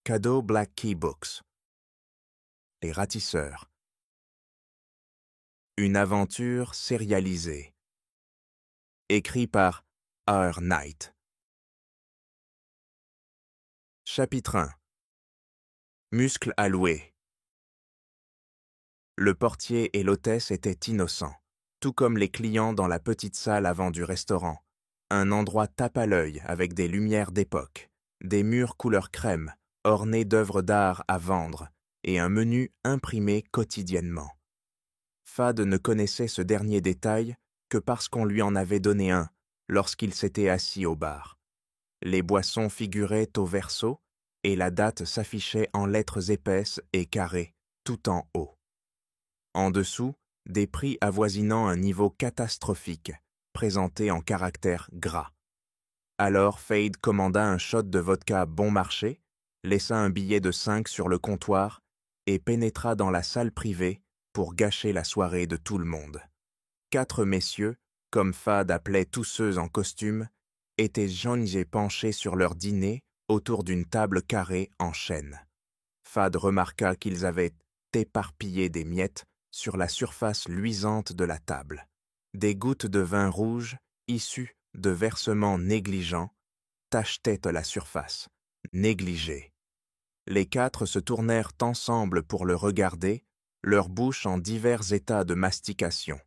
Cadeau Black Key Books. Les ratisseurs. Une aventure sérialisée. Écrit par R. Knight. Chapitre 1. Muscles alloués. Le portier et l'hôtesse étaient innocents, tout comme les clients dans la petite salle avant du restaurant. Un endroit tape à l'œil avec des lumières d'époque, des murs couleur crème, ornés d'œuvres d'art à vendre, et un menu imprimé quotidiennement. Fad ne connaissait ce dernier détail que parce qu'on lui en avait donné un lorsqu'il s'était assis au bar. Les boissons figuraient au verso et la date s'affichait en lettres épaisses et carrées, tout en haut. En dessous, des prix avoisinant un niveau catastrophique, présentés en caractères gras. Alors Fade commanda un shot de vodka bon marché, laissa un billet de 5 sur le comptoir et pénétra dans la salle privée pour gâcher la soirée de tout le monde. 4 messieurs, comme Fad appelait tous ceux en costume, étaient jaunes et penchés sur leur dîner autour d'une table carrée en chêne. Fad remarqua qu'ils avaient éparpillé des miettes sur la surface luisante de la table. Des gouttes de vin rouge, issues de versements négligents, tachetaient la surface, négligées. Les 4 se tournèrent ensemble pour le regarder, leur bouche en divers états de mastication.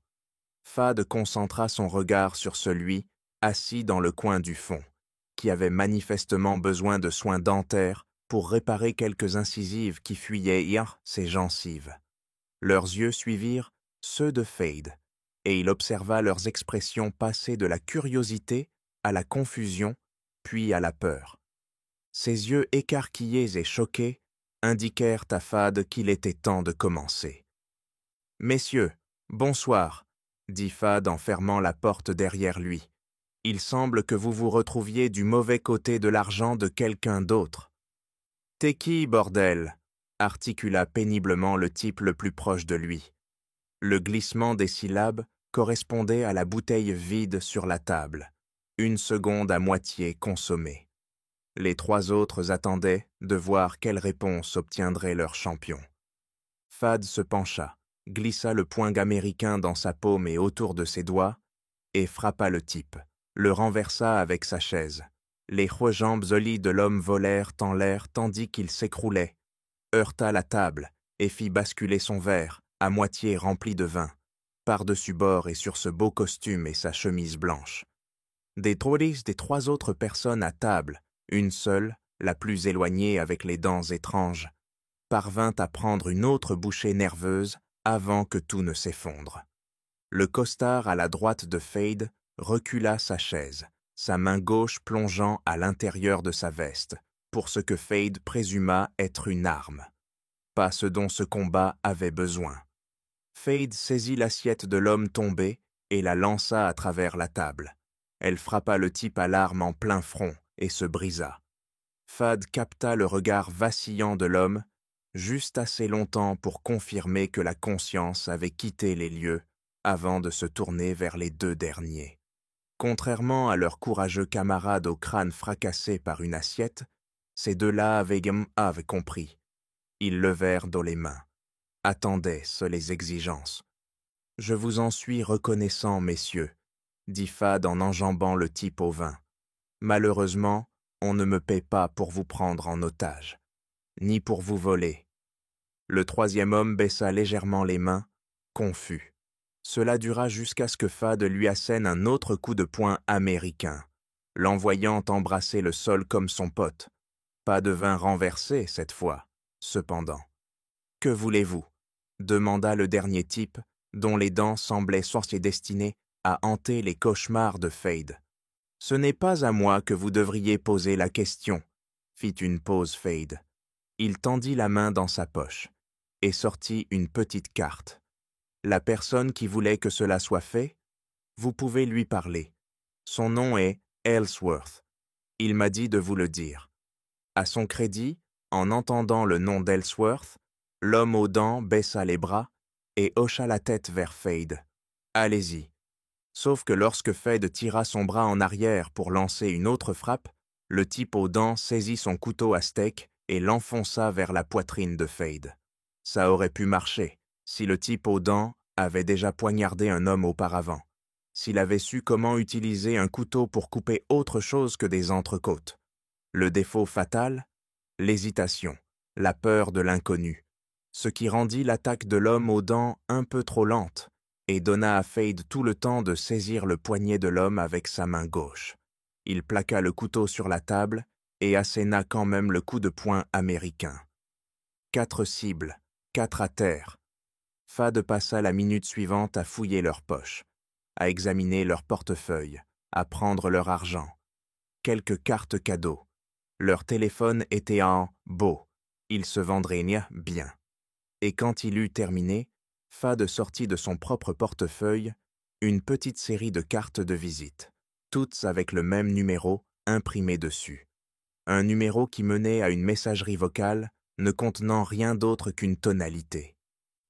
Fad concentra son regard sur celui, assis dans le coin du fond, qui avait manifestement besoin de soins dentaires pour réparer quelques incisives qui fuyaient ses gencives. Leurs yeux suivirent ceux de Fade, et il observa leurs expressions passer de la curiosité à la confusion, puis à la peur. Ses yeux écarquillés et choqués indiquèrent à Fad qu'il était temps de commencer. « Messieurs, bonsoir », dit Fad en fermant la porte derrière lui. « Il semble que vous vous retrouviez du mauvais côté de l'argent de quelqu'un d'autre. »« T'es qui, bordel ?» articula péniblement le type le plus proche de lui. Le glissement des syllabes correspondait à la bouteille vide sur la table, une seconde à moitié consommée. Les 3 autres attendaient de voir quelle réponse obtiendrait leur champion. Fad se pencha, glissa le poing américain dans sa paume et autour de ses doigts, et frappa le type, le renversa avec sa chaise. Les jambes olies de l'homme volèrent en l'air tandis qu'il s'écroulait, heurta la table et fit basculer son verre, à moitié rempli de vin, par-dessus bord et sur ce beau costume et sa chemise blanche. Des 3 autres personnes à table, une seule, la plus éloignée avec les dents étranges, parvint à prendre une autre bouchée nerveuse avant que tout ne s'effondre. Le costard à la droite de Fade recula sa chaise, sa main gauche plongeant à l'intérieur de sa veste, pour ce que Fade présuma être une arme. Pas ce dont ce combat avait besoin. Fade saisit l'assiette de l'homme tombé et la lança à travers la table. Elle frappa le type à l'arme en plein front et se brisa. Fad capta le regard vacillant de l'homme, juste assez longtemps pour confirmer que la conscience avait quitté les lieux avant de se tourner vers les 2 derniers. Contrairement à leurs courageux camarades au crâne fracassé par une assiette, ces 2-là avaient compris. Ils levèrent dans les mains, attendaient les exigences. « Je vous en suis reconnaissant, messieurs, » dit Fad en enjambant le type au vin. « Malheureusement, on ne me paie pas pour vous prendre en otage, ni pour vous voler. » Le 3e homme baissa légèrement les mains, confus. Cela dura jusqu'à ce que Fad lui assène un autre coup de poing américain, l'envoyant embrasser le sol comme son pote. Pas de vin renversé cette fois, cependant. « Que voulez-vous » demanda le dernier type, dont les dents semblaient sorcier destinées à hanter les cauchemars de Fade. « Ce n'est pas à moi que vous devriez poser la question, » fit une pause Fade. Il tendit la main dans sa poche et sortit une petite carte. « La personne qui voulait que cela soit fait, vous pouvez lui parler. Son nom est Ellsworth. Il m'a dit de vous le dire. » À son crédit, en entendant le nom d'Ellsworth, l'homme aux dents baissa les bras et hocha la tête vers Fade. « Allez-y. » Sauf que lorsque Fade tira son bras en arrière pour lancer une autre frappe, le type aux dents saisit son couteau à steak et l'enfonça vers la poitrine de Fade. Ça aurait pu marcher si le type aux dents avait déjà poignardé un homme auparavant, s'il avait su comment utiliser un couteau pour couper autre chose que des entrecôtes. Le défaut fatal? L'hésitation, la peur de l'inconnu, ce qui rendit l'attaque de l'homme aux dents un peu trop lente et donna à Fade tout le temps de saisir le poignet de l'homme avec sa main gauche. Il plaqua le couteau sur la table et asséna quand même le coup de poing américain. 4 cibles, 4 à terre. Fad passa la minute suivante à fouiller leurs poches, à examiner leurs portefeuilles, à prendre leur argent. Quelques cartes cadeaux. Leur téléphone était en beau. Il se vendrait bien. Et quand il eut terminé, Fad sortit de son propre portefeuille une petite série de cartes de visite, toutes avec le même numéro imprimé dessus. Un numéro qui menait à une messagerie vocale ne contenant rien d'autre qu'une tonalité.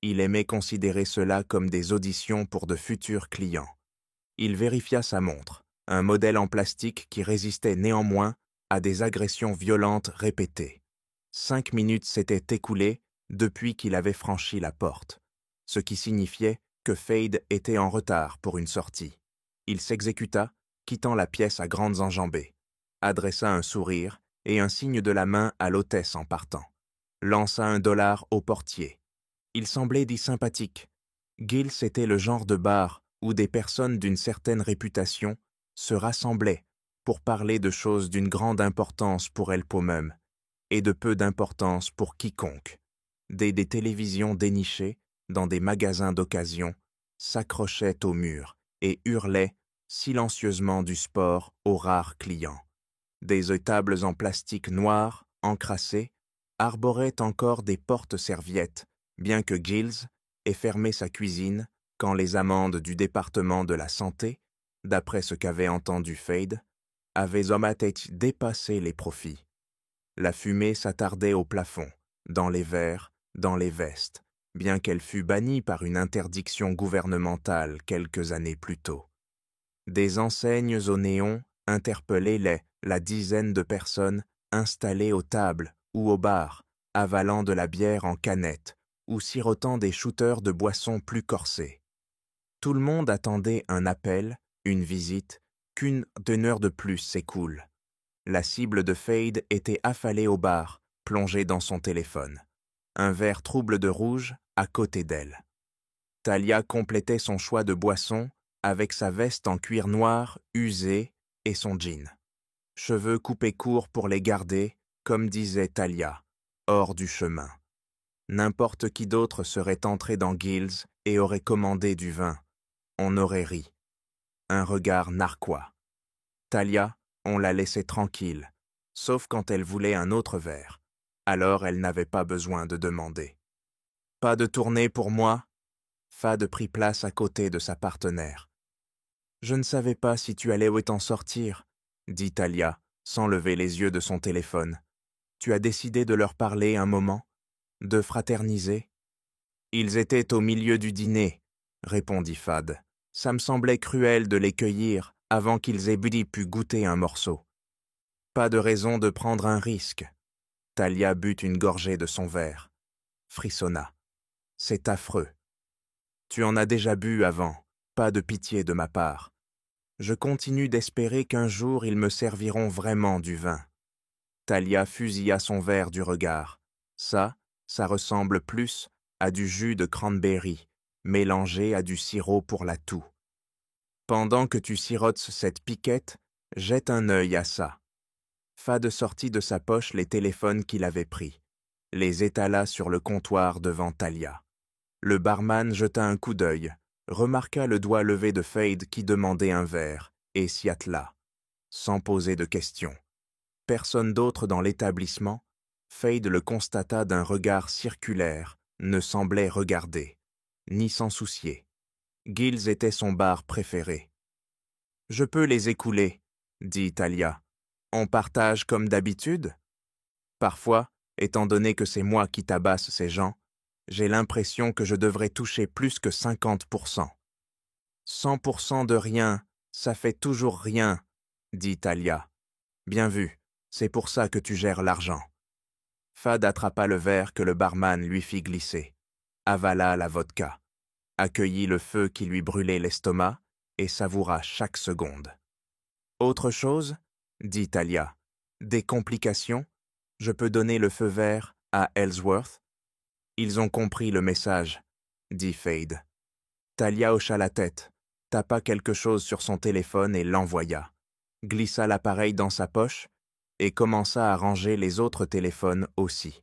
Il aimait considérer cela comme des auditions pour de futurs clients. Il vérifia sa montre, un modèle en plastique qui résistait néanmoins à des agressions violentes répétées. 5 minutes s'étaient écoulées depuis qu'il avait franchi la porte, ce qui signifiait que Fade était en retard pour une sortie. Il s'exécuta, quittant la pièce à grandes enjambées, adressa un sourire et un signe de la main à l'hôtesse en partant, lança $1 au portier. Il semblait dit sympathique. Gills était le genre de bar où des personnes d'une certaine réputation se rassemblaient pour parler de choses d'une grande importance pour elles-mêmes et de peu d'importance pour quiconque. Des télévisions dénichées dans des magasins d'occasion s'accrochaient au mur et hurlaient silencieusement du sport aux rares clients. Des tables en plastique noir, encrassées, arboraient encore des porte-serviettes, bien que Gills ait fermé sa cuisine quand les amendes du département de la santé, d'après ce qu'avait entendu Fade, avaient dépassé les profits. La fumée s'attardait au plafond, dans les verres, dans les vestes, bien qu'elle fût bannie par une interdiction gouvernementale quelques années plus tôt. Des enseignes au néon interpellaient la dizaine de personnes installées aux tables ou au bar, avalant de la bière en canette ou sirotant des shooters de boissons plus corsés. Tout le monde attendait un appel, une visite, qu'une heure de plus s'écoule. La cible de Fade était affalée au bar, plongée dans son téléphone. Un verre trouble de rouge à côté d'elle. Talia complétait son choix de boisson avec sa veste en cuir noir usée et son jean. Cheveux coupés courts pour les garder, comme disait Talia, hors du chemin. N'importe qui d'autre serait entré dans Gills et aurait commandé du vin. On aurait ri. Un regard narquois. Talia, on la laissait tranquille, sauf quand elle voulait un autre verre. Alors elle n'avait pas besoin de demander. « Pas de tournée pour moi ?» Fad prit place à côté de sa partenaire. « Je ne savais pas si tu allais t'en sortir, » dit Talia, sans lever les yeux de son téléphone. « Tu as décidé de leur parler un moment, de fraterniser ?» « Ils étaient au milieu du dîner, » répondit Fad. « Ça me semblait cruel de les cueillir avant qu'ils aient pu goûter un morceau. » Pas de raison de prendre un risque. Talia but une gorgée de son verre. Frissonna. « C'est affreux. Tu en as déjà bu avant, pas de pitié de ma part. Je continue d'espérer qu'un jour ils me serviront vraiment du vin. » Talia fusilla son verre du regard. Ça ressemble plus à du jus de cranberry, mélangé à du sirop pour la toux. Pendant que tu sirotes cette piquette, jette un œil à ça. Fad sortit de sa poche les téléphones qu'il avait pris, les étala sur le comptoir devant Talia. Le barman jeta un coup d'œil, remarqua le doigt levé de Fade qui demandait un verre, et s'y attela, sans poser de questions. Personne d'autre dans l'établissement, Fade le constata d'un regard circulaire, ne semblait regarder, ni s'en soucier. Gills était son bar préféré. « Je peux les écouler, » dit Talia. « On partage comme d'habitude ?» Parfois, étant donné que c'est moi qui tabasse ces gens, j'ai l'impression que je devrais toucher plus que 50%. 100% de rien, ça fait toujours rien, dit Talia. Bien vu, c'est pour ça que tu gères l'argent. Fad attrapa le verre que le barman lui fit glisser, avala la vodka, accueillit le feu qui lui brûlait l'estomac et savoura chaque seconde. « Autre chose ?» dit Talia. « Des complications? Je peux donner le feu vert à Ellsworth ?» « Ils ont compris le message, » dit Fade. Talia hocha la tête, tapa quelque chose sur son téléphone et l'envoya, glissa l'appareil dans sa poche et commença à ranger les autres téléphones aussi.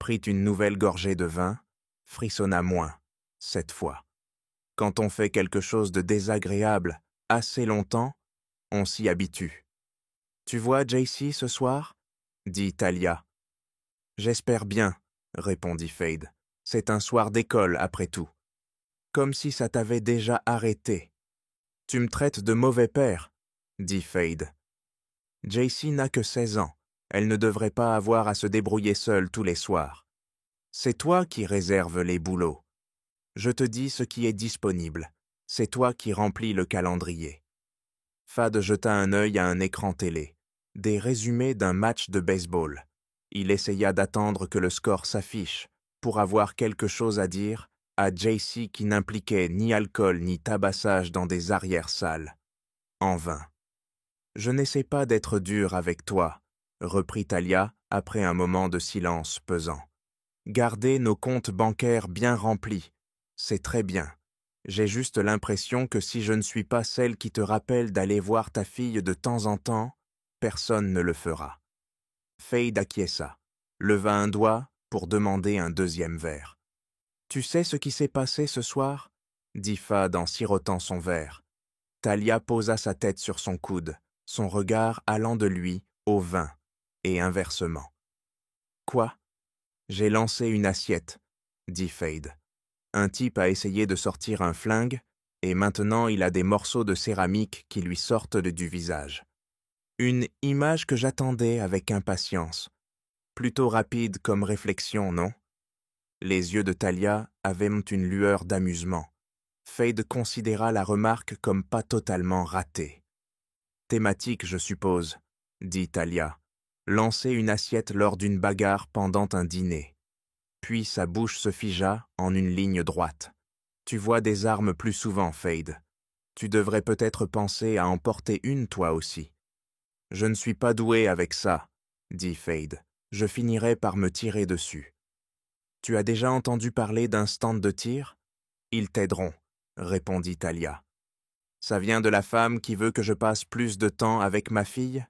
Prit une nouvelle gorgée de vin, frissonna moins, cette fois. Quand on fait quelque chose de désagréable assez longtemps, on s'y habitue. « Tu vois JC ce soir ?» dit Talia. « J'espère bien, » répondit Fade. « C'est un soir d'école, après tout. » Comme si ça t'avait déjà arrêté. « Tu me traites de mauvais père, » dit Fade. « JC n'a que 16 ans. Elle ne devrait pas avoir à se débrouiller seule tous les soirs. C'est toi qui réserves les boulots. Je te dis ce qui est disponible. C'est toi qui remplis le calendrier. » Fad jeta un œil à un écran télé. Des résumés d'un match de baseball. Il essaya d'attendre que le score s'affiche pour avoir quelque chose à dire à JC qui n'impliquait ni alcool ni tabassage dans des arrière-salles. En vain. « Je n'essaie pas d'être dur avec toi, » reprit Talia après un moment de silence pesant. « Garder nos comptes bancaires bien remplis, c'est très bien. J'ai juste l'impression que si je ne suis pas celle qui te rappelle d'aller voir ta fille de temps en temps, personne ne le fera. » Fade acquiesça, leva un doigt pour demander un deuxième verre. « Tu sais ce qui s'est passé ce soir ?» dit Fad en sirotant son verre. Talia posa sa tête sur son coude, son regard allant de lui au vin, et inversement. « Quoi ? J'ai lancé une assiette, » dit Fade. « Un type a essayé de sortir un flingue, et maintenant il a des morceaux de céramique qui lui sortent du visage. Une image que j'attendais avec impatience. Plutôt rapide comme réflexion, non ? » Les yeux de Talia avaient une lueur d'amusement. Fade considéra la remarque comme pas totalement ratée. « Thématique, je suppose, » dit Talia. « Lancer une assiette lors d'une bagarre pendant un dîner. » Puis sa bouche se figea en une ligne droite. « Tu vois des armes plus souvent, Fade. Tu devrais peut-être penser à en porter une toi aussi. »« Je ne suis pas doué avec ça, » dit Fade. « Je finirai par me tirer dessus. »« Tu as déjà entendu parler d'un stand de tir ? Ils t'aideront, » répondit Talia. « Ça vient de la femme qui veut que je passe plus de temps avec ma fille ?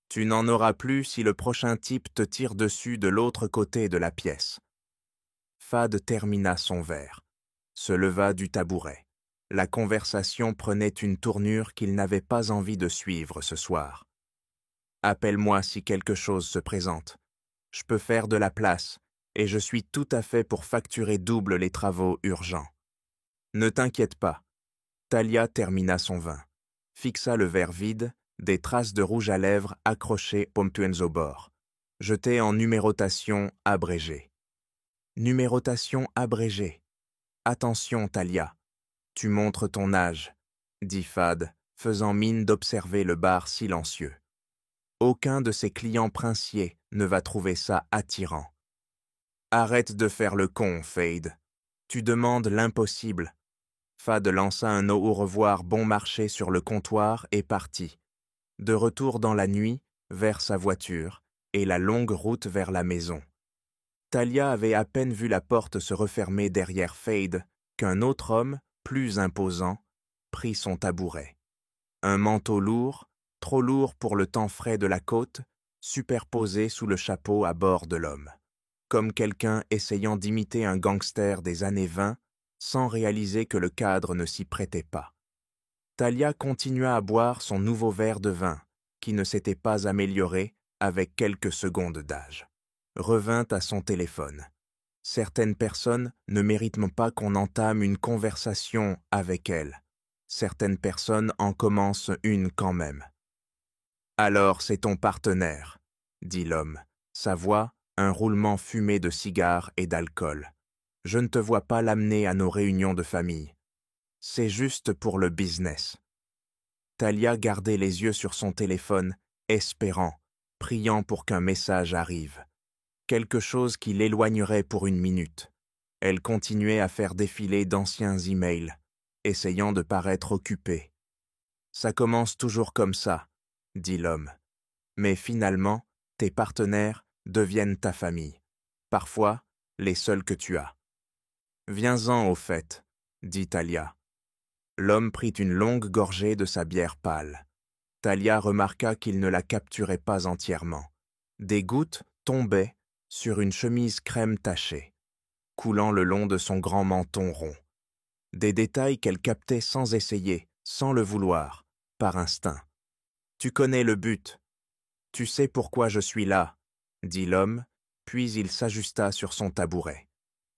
Tu n'en auras plus si le prochain type te tire dessus de l'autre côté de la pièce. » Fad termina son verre, se leva du tabouret. La conversation prenait une tournure qu'il n'avait pas envie de suivre ce soir. « Appelle-moi si quelque chose se présente. Je peux faire de la place, et je suis tout à fait pour facturer double les travaux urgents. Ne t'inquiète pas. » Talia termina son vin, fixa le verre vide, des traces de rouge à lèvres accrochées ponctuelles au bord, jetées en numérotation abrégée. Numérotation abrégée. Attention, Talia. Tu montres ton âge, dit Fad, faisant mine d'observer le bar silencieux. Aucun de ses clients princiers ne va trouver ça attirant. Arrête de faire le con, Fade. Tu demandes l'impossible. Fad lança un au revoir bon marché sur le comptoir et partit. De retour dans la nuit, vers sa voiture, et la longue route vers la maison. Talia avait à peine vu la porte se refermer derrière Fade qu'un autre homme, plus imposant, prit son tabouret. Un manteau lourd, trop lourd pour le temps frais de la côte, superposé sous le chapeau à bord de l'homme, comme quelqu'un essayant d'imiter un gangster des années 20 sans réaliser que le cadre ne s'y prêtait pas. Talia continua à boire son nouveau verre de vin, qui ne s'était pas amélioré avec quelques secondes d'âge. Revint à son téléphone. Certaines personnes ne méritent pas qu'on entame une conversation avec elles. Certaines personnes en commencent une quand même. « Alors c'est ton partenaire, » dit l'homme, sa voix un roulement fumé de cigares et d'alcool. « Je ne te vois pas l'amener à nos réunions de famille. C'est juste pour le business. » Talia gardait les yeux sur son téléphone, espérant, priant pour qu'un message arrive. quelque chose qui l'éloignerait pour une minute. Elle continuait à faire défiler d'anciens emails, essayant de paraître occupée. « Ça commence toujours comme ça, » dit l'homme. « Mais finalement, tes partenaires deviennent ta famille. Parfois, les seuls que tu as. »« Viens-en au fait, » dit Talia. L'homme prit une longue gorgée de sa bière pâle. Talia remarqua qu'il ne la capturait pas entièrement. Des gouttes tombaient sur une chemise crème tachée, coulant le long de son grand menton rond. Des détails qu'elle captait sans essayer, sans le vouloir, par instinct. « Tu connais le but. Tu sais pourquoi je suis là, » dit l'homme, puis il s'ajusta sur son tabouret.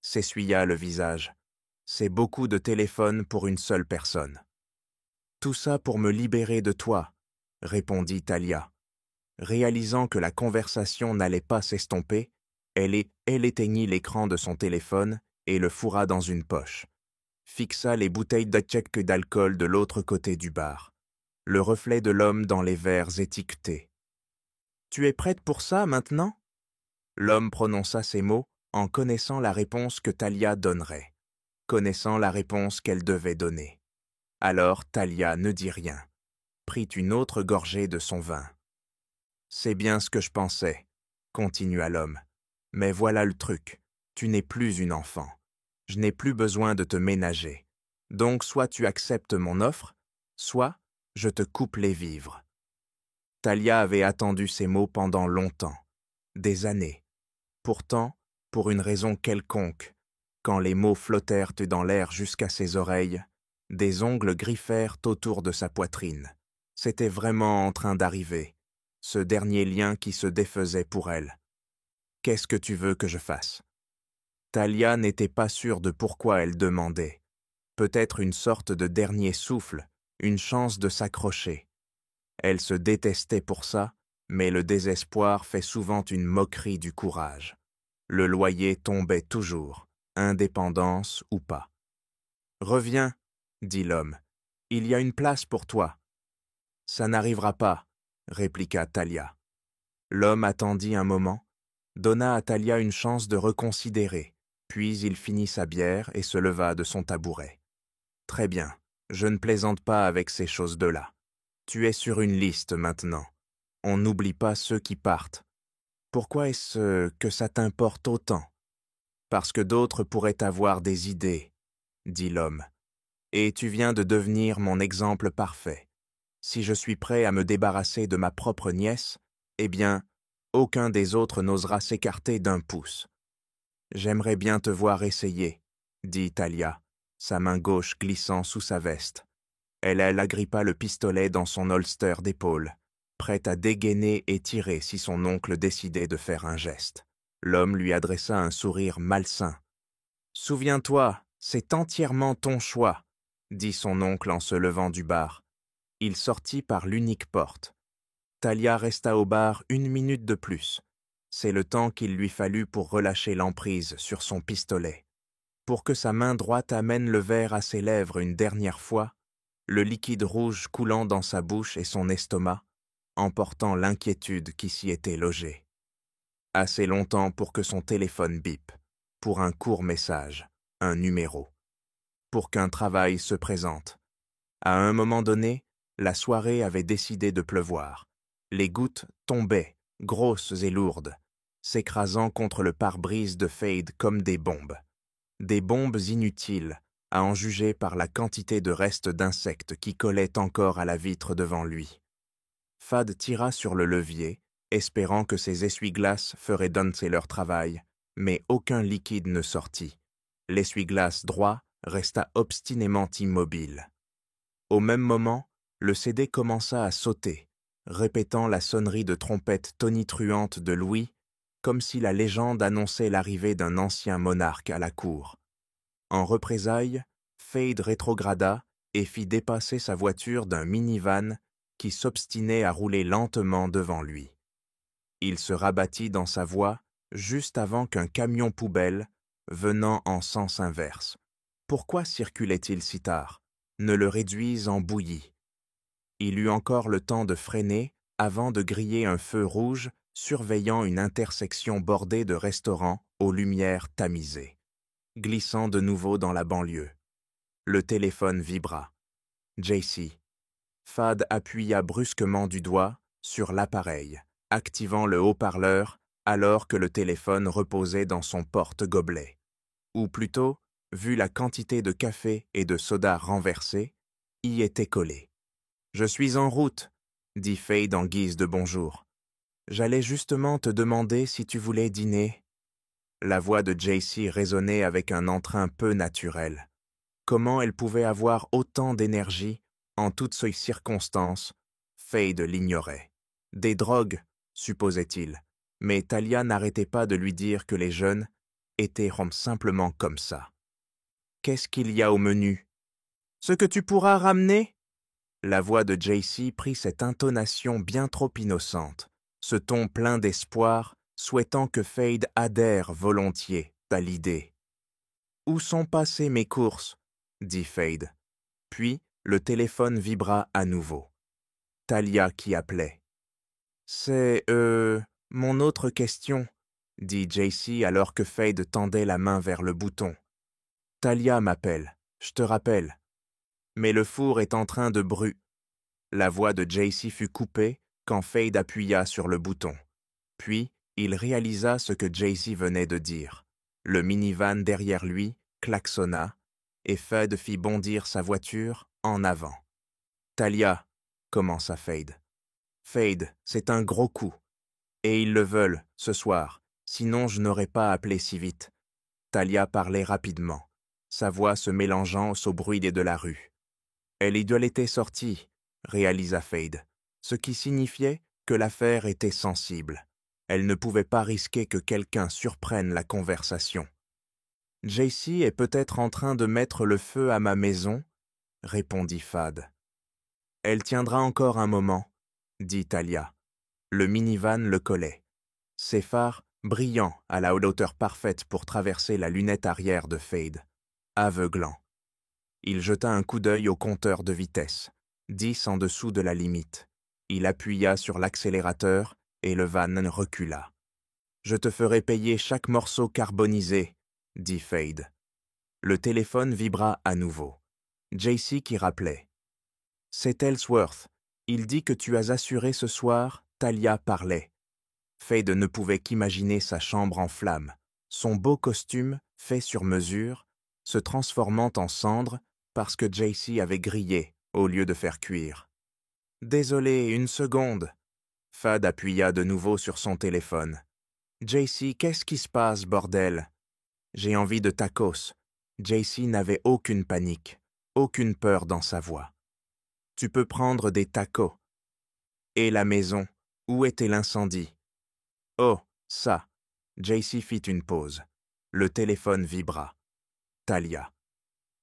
S'essuya le visage. « C'est beaucoup de téléphone pour une seule personne. »« Tout ça pour me libérer de toi, » répondit Talia. Réalisant que la conversation n'allait pas s'estomper, elle éteignit l'écran de son téléphone et le fourra dans une poche. Fixa les bouteilles d'alcool de l'autre côté du bar. Le reflet de l'homme dans les verres étiquetés. « Tu es prête pour ça, maintenant ?» L'homme prononça ces mots en connaissant la réponse que Talia donnerait, connaissant la réponse qu'elle devait donner. Alors Talia ne dit rien, prit une autre gorgée de son vin. « C'est bien ce que je pensais, » continua l'homme. « Mais voilà le truc, tu n'es plus une enfant. Je n'ai plus besoin de te ménager. Donc soit tu acceptes mon offre, soit je te coupe les vivres. » Talia avait attendu ces mots pendant longtemps, des années. Pourtant, pour une raison quelconque, quand les mots flottèrent dans l'air jusqu'à ses oreilles, des ongles griffèrent autour de sa poitrine. C'était vraiment en train d'arriver, ce dernier lien qui se défaisait pour elle. « Qu'est-ce que tu veux que je fasse ?» Talia n'était pas sûre de pourquoi elle demandait. Peut-être une sorte de dernier souffle, une chance de s'accrocher. Elle se détestait pour ça, mais le désespoir fait souvent une moquerie du courage. Le loyer tombait toujours, indépendance ou pas. « Reviens, » dit l'homme. « Il y a une place pour toi. »« Ça n'arrivera pas, » répliqua Talia. L'homme attendit un moment, donna à Talia une chance de reconsidérer, puis il finit sa bière et se leva de son tabouret. « Très bien, je ne plaisante pas avec ces choses-là. Tu es sur une liste maintenant. On n'oublie pas ceux qui partent. Pourquoi est-ce que ça t'importe autant ? » « Parce que d'autres pourraient avoir des idées, » dit l'homme. « Et tu viens de devenir mon exemple parfait. Si je suis prêt à me débarrasser de ma propre nièce, eh bien, aucun des autres n'osera s'écarter d'un pouce. »« J'aimerais bien te voir essayer, » dit Talia, sa main gauche glissant sous sa veste. Elle agrippa le pistolet dans son holster d'épaule, prête à dégainer et tirer si son oncle décidait de faire un geste. L'homme lui adressa un sourire malsain. « Souviens-toi, c'est entièrement ton choix, » dit son oncle en se levant du bar. Il sortit par l'unique porte. Talia resta au bar 1 minute de plus. C'est le temps qu'il lui fallut pour relâcher l'emprise sur son pistolet. Pour que sa main droite amène le verre à ses lèvres une dernière fois, le liquide rouge coulant dans sa bouche et son estomac, emportant l'inquiétude qui s'y était logée. Assez longtemps pour que son téléphone bip, pour un court message, un numéro, pour qu'un travail se présente. À un moment donné, la soirée avait décidé de pleuvoir. Les gouttes tombaient, grosses et lourdes, s'écrasant contre le pare-brise de Fade comme des bombes. Des bombes inutiles, à en juger par la quantité de restes d'insectes qui collaient encore à la vitre devant lui. Fad tira sur le levier, espérant que ses essuie-glaces feraient danser leur travail, mais aucun liquide ne sortit. L'essuie-glace droit resta obstinément immobile. Au même moment, le CD commença à sauter, répétant la sonnerie de trompette tonitruante de Louis, comme si la légende annonçait l'arrivée d'un ancien monarque à la cour. En représailles, Fade rétrograda et fit dépasser sa voiture d'un minivan qui s'obstinait à rouler lentement devant lui. Il se rabattit dans sa voie juste avant qu'un camion poubelle, venant en sens inverse. Pourquoi circulait-il si tard? Ne le réduise en bouillie. Il eut encore le temps de freiner avant de griller un feu rouge surveillant une intersection bordée de restaurants aux lumières tamisées, glissant de nouveau dans la banlieue. Le téléphone vibra. JC. Fad appuya brusquement du doigt sur l'appareil, activant le haut-parleur alors que le téléphone reposait dans son porte-gobelet. Ou plutôt, vu la quantité de café et de soda renversés, y était collé. « Je suis en route », dit Fade en guise de bonjour. « J'allais justement te demander si tu voulais dîner. » La voix de JC résonnait avec un entrain peu naturel. Comment elle pouvait avoir autant d'énergie en toutes ces circonstances? Fade l'ignorait. Des drogues, supposait-il, mais Talia n'arrêtait pas de lui dire que les jeunes étaient simplement comme ça. Qu'est-ce qu'il y a au menu? Ce que tu pourras ramener? La voix de JC prit cette intonation bien trop innocente, ce ton plein d'espoir, souhaitant que Fade adhère volontiers à l'idée. « Où sont passées mes courses ?» dit Fade. Puis, le téléphone vibra à nouveau. Talia qui appelait. « C'est, mon autre question, » dit JC alors que Fade tendait la main vers le bouton. « Talia m'appelle, je te rappelle. » Mais le four est en train de brûler. La voix de JC fut coupée quand Fade appuya sur le bouton. Puis, il réalisa ce que JC venait de dire. Le minivan derrière lui klaxonna et Fade fit bondir sa voiture en avant. « Talia, » commença Fade. « Fade, c'est un gros coup. Et ils le veulent, ce soir, sinon je n'aurais pas appelé si vite. » Talia parlait rapidement, sa voix se mélangeant au bruit de la rue. Elle était sortie, réalisa Fade, ce qui signifiait que l'affaire était sensible. Elle ne pouvait pas risquer que quelqu'un surprenne la conversation. « JC est peut-être en train de mettre le feu à ma maison, » répondit Fad. « Elle tiendra encore un moment, » dit Talia. Le minivan le collait. Ses phares, brillants à la hauteur parfaite pour traverser la lunette arrière de Fade, aveuglant. Il jeta un coup d'œil au compteur de vitesse, 10 en dessous de la limite. Il appuya sur l'accélérateur et le van recula. « Je te ferai payer chaque morceau carbonisé, » dit Fade. Le téléphone vibra à nouveau. JC qui rappelait. « C'est Ellsworth. Il dit que tu as assuré ce soir, » Talia parlait. Fade ne pouvait qu'imaginer sa chambre en flammes, son beau costume, fait sur mesure, se transformant en cendres parce que JC avait grillé au lieu de faire cuire. « Désolé, une seconde. » Fad appuya de nouveau sur son téléphone. « JC, qu'est-ce qui se passe, bordel? » « J'ai envie de tacos. » JC n'avait aucune panique, aucune peur dans sa voix. « Tu peux prendre des tacos. » « Et la maison, où était l'incendie? » « Oh, ça. » JC fit une pause. Le téléphone vibra. Talia.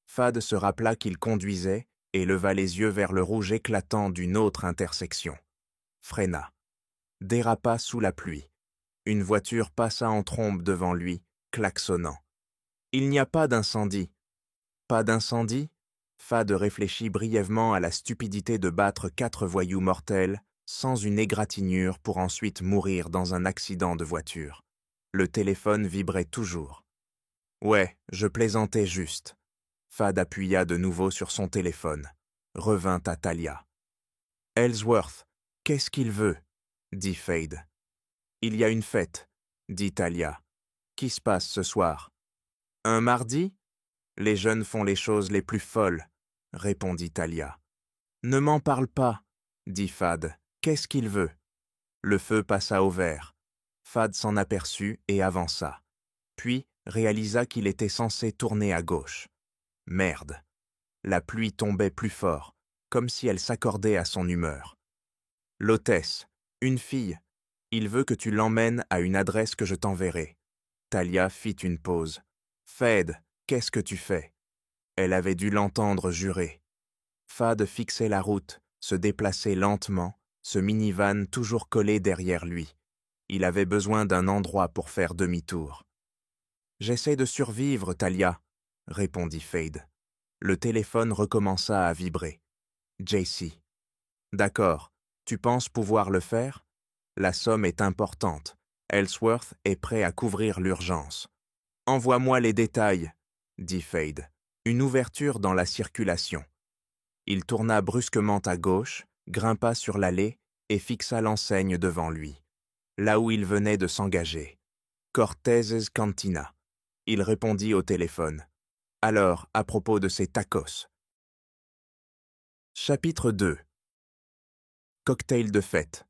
Fad se rappela qu'il conduisait et leva les yeux vers le rouge éclatant d'une autre intersection. Freina. Dérapa sous la pluie. Une voiture passa en trombe devant lui, klaxonnant. Il n'y a pas d'incendie. Pas d'incendie? Fad réfléchit brièvement à la stupidité de battre 4 voyous mortels sans une égratignure pour ensuite mourir dans un accident de voiture. Le téléphone vibrait toujours. Ouais, je plaisantais juste. Fad appuya de nouveau sur son téléphone, revint à Talia. Ellsworth, qu'est-ce qu'il veut? Dit Fade. Il y a une fête, dit Talia. Qui se passe ce soir? Un mardi? Les jeunes font les choses les plus folles, répondit Talia. Ne m'en parle pas, dit Fad. Qu'est-ce qu'il veut? Le feu passa au vert. Fad s'en aperçut et avança. Puis réalisa qu'il était censé tourner à gauche. Merde. La pluie tombait plus fort, comme si elle s'accordait à son humeur. L'hôtesse, une fille. Il veut que tu l'emmènes à une adresse que je t'enverrai. Talia fit une pause. Fad, qu'est-ce que tu fais? Elle avait dû l'entendre jurer. Fad fixait la route, se déplaçait lentement, ce minivan toujours collé derrière lui. Il avait besoin d'un endroit pour faire demi-tour. « J'essaie de survivre, Talia, » répondit Fade. Le téléphone recommença à vibrer. JC. « D'accord, tu penses pouvoir le faire? » La somme est importante. Ellsworth est prêt à couvrir l'urgence. « Envoie-moi les détails, » dit Fade. Une ouverture dans la circulation. Il tourna brusquement à gauche, grimpa sur l'allée et fixa l'enseigne devant lui, là où il venait de s'engager. Cortez's Cantina. Il répondit au téléphone. Alors, à propos de ces tacos. Chapitre 2. Cocktail de fête.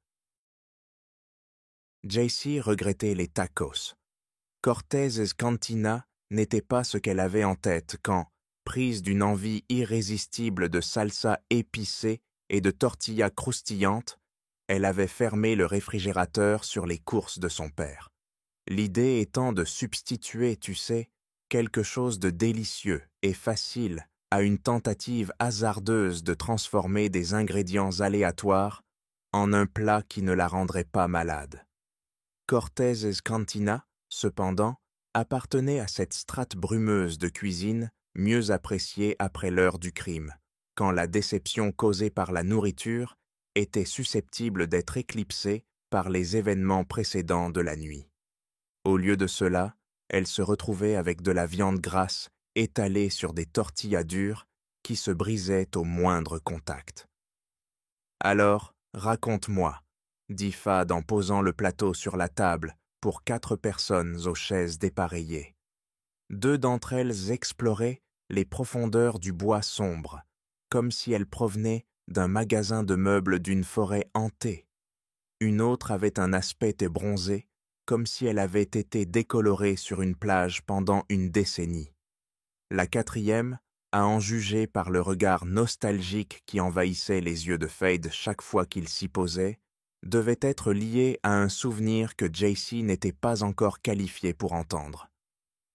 JC regrettait les tacos. Cortez's Cantina n'était pas ce qu'elle avait en tête quand, prise d'une envie irrésistible de salsa épicée et de tortillas croustillantes, elle avait fermé le réfrigérateur sur les courses de son père. L'idée étant de substituer, tu sais, quelque chose de délicieux et facile à une tentative hasardeuse de transformer des ingrédients aléatoires en un plat qui ne la rendrait pas malade. Cortez's Cantina, cependant, appartenait à cette strate brumeuse de cuisine mieux appréciée après l'heure du crime, quand la déception causée par la nourriture était susceptible d'être éclipsée par les événements précédents de la nuit. Au lieu de cela, elle se retrouvait avec de la viande grasse étalée sur des tortillas dures qui se brisaient au moindre contact. « Alors, raconte-moi, » dit Fad en posant le plateau sur la table pour 4 personnes aux chaises dépareillées. 2 d'entre elles exploraient les profondeurs du bois sombre, comme si elles provenaient d'un magasin de meubles d'une forêt hantée. Une autre avait un aspect bronzé, comme si elle avait été décolorée sur une plage pendant une décennie. La 4e, à en juger par le regard nostalgique qui envahissait les yeux de Fade chaque fois qu'il s'y posait, devait être liée à un souvenir que JC n'était pas encore qualifié pour entendre.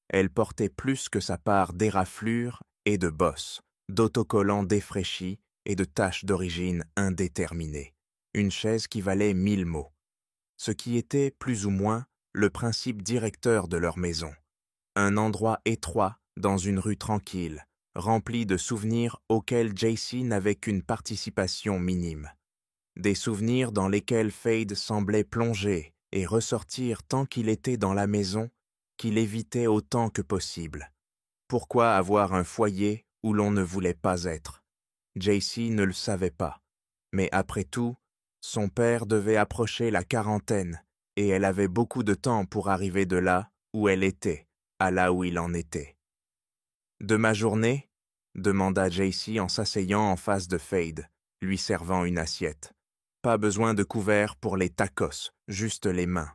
Elle portait plus que sa part d'éraflures et de bosses, d'autocollants défraîchis et de taches d'origine indéterminée. Une chaise qui valait 1000 mots. Ce qui était, plus ou moins, le principe directeur de leur maison. Un endroit étroit dans une rue tranquille, rempli de souvenirs auxquels JC n'avait qu'une participation minime. Des souvenirs dans lesquels Fade semblait plonger et ressortir tant qu'il était dans la maison, qu'il évitait autant que possible. Pourquoi avoir un foyer où l'on ne voulait pas être? JC ne le savait pas. Mais après tout, son père devait approcher la 40aine et elle avait beaucoup de temps pour arriver de là où elle était à là où il en était. « De ma journée ?» demanda JC en s'asseyant en face de Fade, lui servant une assiette. Pas besoin de couvert pour les tacos, juste les mains.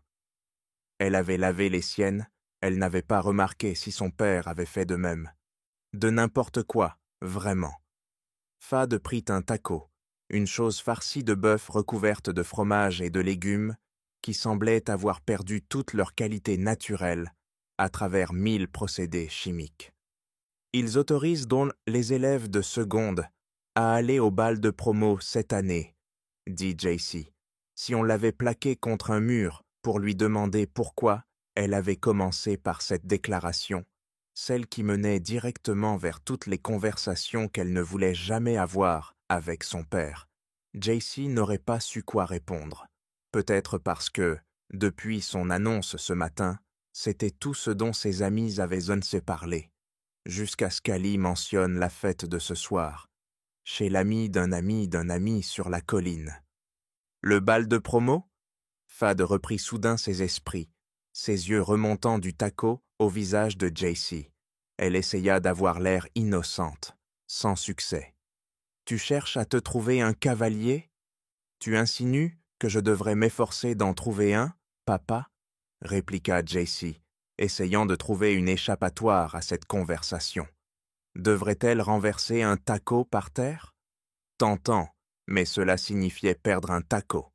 Elle avait lavé les siennes, elle n'avait pas remarqué si son père avait fait de même. De n'importe quoi, vraiment. Fad prit un taco, une chose farcie de bœuf recouverte de fromage et de légumes qui semblait avoir perdu toute leur qualité naturelle à travers 1000 procédés chimiques. Ils autorisent donc les élèves de seconde à aller au bal de promo cette année, dit JC, si on l'avait plaqué contre un mur pour lui demander pourquoi elle avait commencé par cette déclaration, celle qui menait directement vers toutes les conversations qu'elle ne voulait jamais avoir avec son père. JC n'aurait pas su quoi répondre. Peut-être parce que, depuis son annonce ce matin, c'était tout ce dont ses amis avaient osé parler, jusqu'à ce qu'Ali mentionne la fête de ce soir, chez l'ami d'un ami sur la colline. Le bal de promo? Fad reprit soudain ses esprits, ses yeux remontant du taco au visage de JC. Elle essaya d'avoir l'air innocente, sans succès. « Tu cherches à te trouver un cavalier? Tu insinues que je devrais m'efforcer d'en trouver un, papa ?» répliqua JC, essayant de trouver une échappatoire à cette conversation. Devrait-elle renverser un taco par terre? Tentant, mais cela signifiait perdre un taco.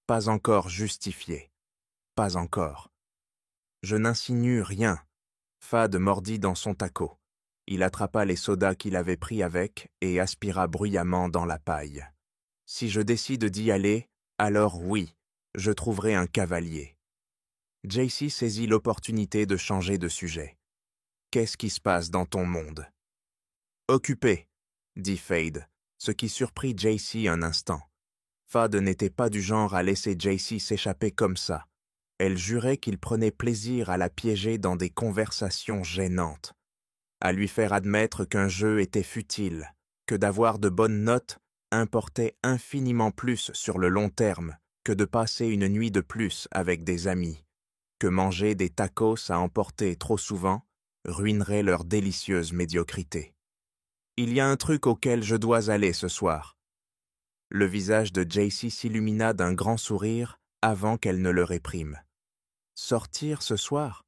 Pas encore justifié. Pas encore. Je n'insinue rien. Fad mordit dans son taco. Il attrapa les sodas qu'il avait pris avec et aspira bruyamment dans la paille. Si je décide d'y aller, alors oui, je trouverai un cavalier. JC saisit l'opportunité de changer de sujet. Qu'est-ce qui se passe dans ton monde? Occupé, dit Fade, ce qui surprit JC un instant. Fad n'était pas du genre à laisser JC s'échapper comme ça. Elle jurait qu'il prenait plaisir à la piéger dans des conversations gênantes, à lui faire admettre qu'un jeu était futile, que d'avoir de bonnes notes importait infiniment plus sur le long terme que de passer une nuit de plus avec des amis, que manger des tacos à emporter trop souvent ruinerait leur délicieuse médiocrité. « Il y a un truc auquel je dois aller ce soir. » Le visage de JC s'illumina d'un grand sourire avant qu'elle ne le réprime. « Sortir ce soir ?»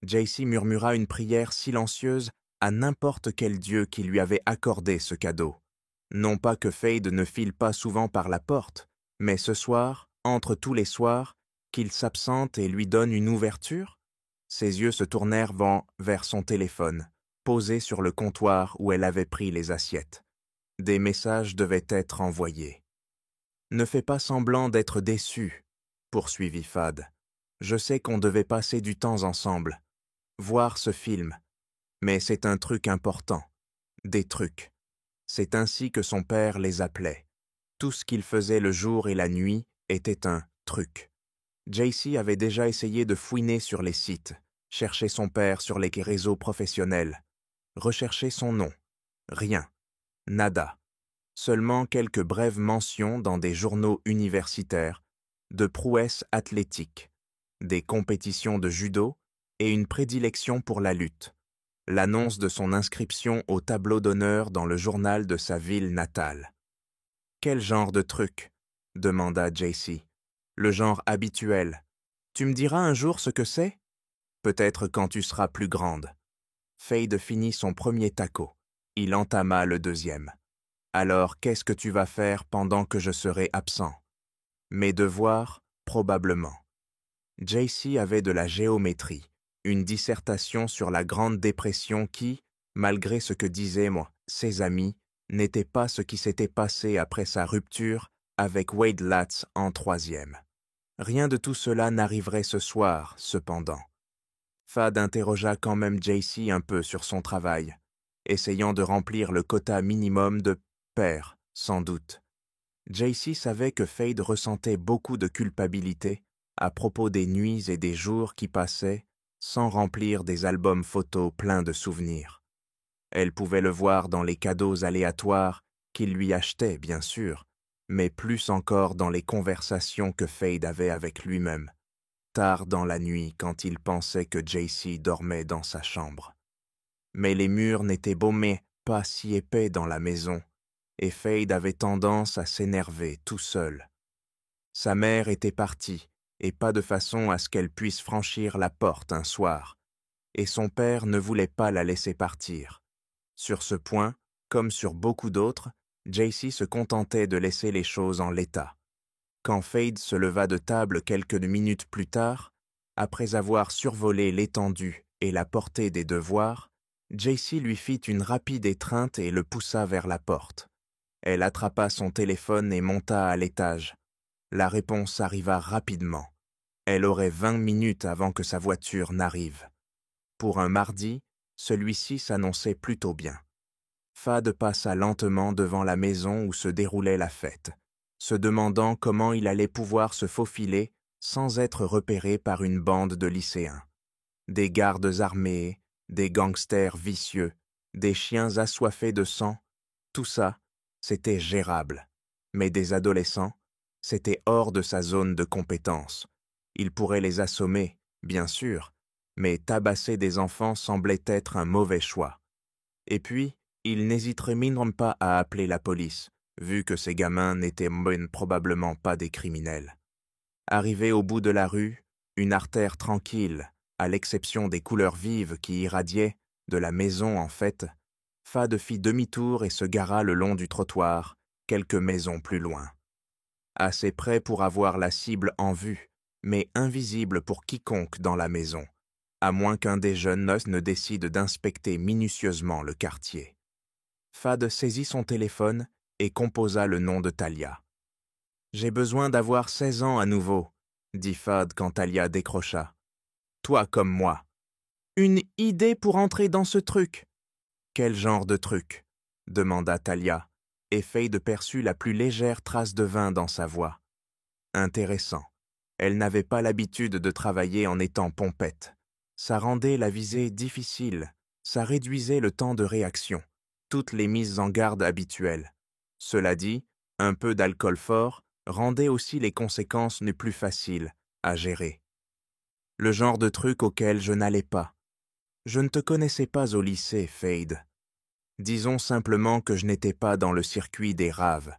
JC murmura une prière silencieuse à n'importe quel dieu qui lui avait accordé ce cadeau. Non pas que Fade ne file pas souvent par la porte, mais ce soir, entre tous les soirs, qu'il s'absente et lui donne une ouverture? Ses yeux se tournèrent vers son téléphone, posé sur le comptoir où elle avait pris les assiettes. Des messages devaient être envoyés. « Ne fais pas semblant d'être déçu, » poursuivit Fad. « Je sais qu'on devait passer du temps ensemble, voir ce film, mais c'est un truc important, des trucs. C'est ainsi que son père les appelait. Tout ce qu'il faisait le jour et la nuit était un truc. » JC avait déjà essayé de fouiner sur les sites, chercher son père sur les réseaux professionnels, rechercher son nom. Rien. Nada. Seulement quelques brèves mentions dans des journaux universitaires, de prouesses athlétiques, des compétitions de judo et une prédilection pour la lutte. L'annonce de son inscription au tableau d'honneur dans le journal de sa ville natale. « Quel genre de truc ?» demanda JC. « Le genre habituel. Tu me diras un jour ce que c'est? Peut-être quand tu seras plus grande. » Fade finit son premier taco. Il entama le deuxième. « Alors, qu'est-ce que tu vas faire pendant que je serai absent? » Mes devoirs, probablement. JC avait de la géométrie, une dissertation sur la Grande Dépression qui, malgré ce que disaient ses amis, n'était pas ce qui s'était passé après sa rupture avec Wade Latz en troisième. Rien de tout cela n'arriverait ce soir, cependant. Fad interrogea quand même JC un peu sur son travail, essayant de remplir le quota minimum de père, sans doute. JC savait que Fade ressentait beaucoup de culpabilité à propos des nuits et des jours qui passaient sans remplir des albums photos pleins de souvenirs. Elle pouvait le voir dans les cadeaux aléatoires qu'il lui achetait, bien sûr, mais plus encore dans les conversations que Fade avait avec lui-même, tard dans la nuit quand il pensait que JC dormait dans sa chambre. Mais les murs n'étaient pas si épais dans la maison, et Fade avait tendance à s'énerver tout seul. Sa mère était partie, et pas de façon à ce qu'elle puisse franchir la porte un soir, et son père ne voulait pas la laisser partir. Sur ce point, comme sur beaucoup d'autres, JC se contentait de laisser les choses en l'état. Quand Fade se leva de table quelques minutes plus tard, après avoir survolé l'étendue et la portée des devoirs, JC lui fit une rapide étreinte et le poussa vers la porte. Elle attrapa son téléphone et monta à l'étage. La réponse arriva rapidement. Elle aurait 20 minutes avant que sa voiture n'arrive. Pour un mardi, celui-ci s'annonçait plutôt bien. Fad passa lentement devant la maison où se déroulait la fête, se demandant comment il allait pouvoir se faufiler sans être repéré par une bande de lycéens. Des gardes armés, des gangsters vicieux, des chiens assoiffés de sang, tout ça, c'était gérable. Mais des adolescents, c'était hors de sa zone de compétence. Il pourrait les assommer, bien sûr, mais tabasser des enfants semblait être un mauvais choix. Et puis, il n'hésiterait même pas à appeler la police, vu que ces gamins n'étaient probablement pas des criminels. Arrivé au bout de la rue, une artère tranquille, à l'exception des couleurs vives qui irradiaient, de la maison en fait, Fad fit demi-tour et se gara le long du trottoir, quelques maisons plus loin. Assez près pour avoir la cible en vue, mais invisible pour quiconque dans la maison, à moins qu'un des jeunes ne décide d'inspecter minutieusement le quartier. Fad saisit son téléphone et composa le nom de Talia. « J'ai besoin d'avoir 16 ans à nouveau, » dit Fad quand Talia décrocha. « Toi comme moi. »« Une idée pour entrer dans ce truc. »« Quel genre de truc ?» demanda Talia. et Fade perçut la plus légère trace de vin dans sa voix. Intéressant. Elle n'avait pas l'habitude de travailler en étant pompette. Ça rendait la visée difficile, ça réduisait le temps de réaction, toutes les mises en garde habituelles. Cela dit, un peu d'alcool fort rendait aussi les conséquences les plus faciles à gérer. Le genre de truc auquel je n'allais pas. Je ne te connaissais pas au lycée, Fade. Disons simplement que je n'étais pas dans le circuit des raves.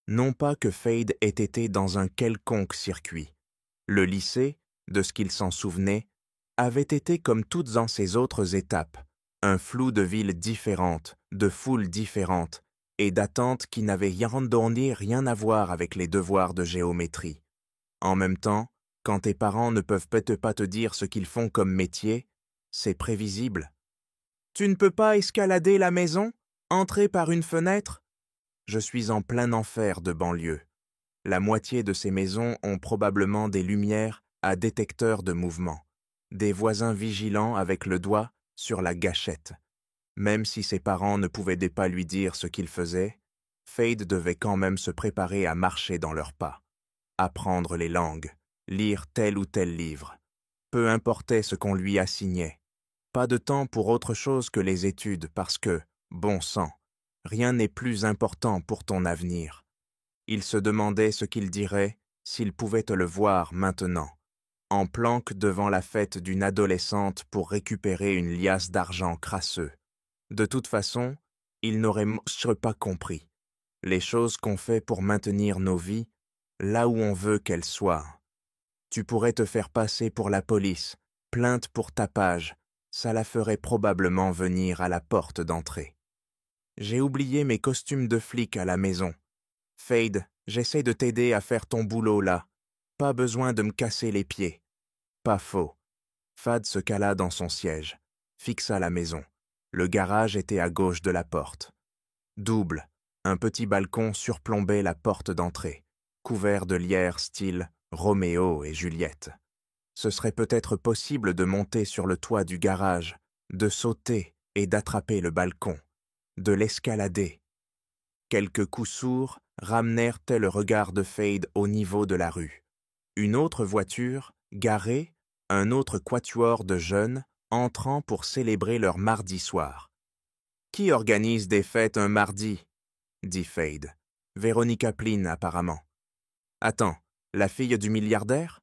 Non pas que Fade ait été dans un quelconque circuit. Le lycée, de ce qu'il s'en souvenait, avait été comme toutes en ses autres étapes, un flou de villes différentes, de foules différentes, et d'attentes qui n'avaient rien à voir avec les devoirs de géométrie. En même temps, quand tes parents ne peuvent peut-être pas te dire ce qu'ils font comme métier, c'est prévisible. Tu ne peux pas escalader la maison, entrer par une fenêtre? Je suis en plein enfer de banlieue. La moitié de ces maisons ont probablement des lumières à détecteur de mouvement, des voisins vigilants avec le doigt sur la gâchette. Même si ses parents ne pouvaient pas lui dire ce qu'il faisait, Fade devait quand même se préparer à marcher dans leurs pas, apprendre les langues, lire tel ou tel livre. Peu importait ce qu'on lui assignait. Pas de temps pour autre chose que les études parce que, bon sang, rien n'est plus important pour ton avenir. Il se demandait ce qu'il dirait s'il pouvait te le voir maintenant, en planque devant la fête d'une adolescente pour récupérer une liasse d'argent crasseux. De toute façon, il n'aurait pas compris. Les choses qu'on fait pour maintenir nos vies, là où on veut qu'elles soient. Tu pourrais te faire passer pour la police, plainte pour tapage, ça la ferait probablement venir à la porte d'entrée. J'ai oublié mes costumes de flic à la maison. Fade, j'essaie de t'aider à faire ton boulot là. Pas besoin de me casser les pieds. Pas faux. Fad se cala dans son siège, fixa la maison. Le garage était à gauche de la porte. Double, un petit balcon surplombait la porte d'entrée, couvert de lierre style Roméo et Juliette. Ce serait peut-être possible de monter sur le toit du garage, de sauter et d'attraper le balcon, de l'escalader. Quelques coups sourds ramenèrent le regard de Fade au niveau de la rue. Une autre voiture, garée, un autre quatuor de jeunes entrant pour célébrer leur mardi soir. « Qui organise des fêtes un mardi ?» dit Fade. « Veronica Plynn, apparemment. »« Attends, la fille du milliardaire ?»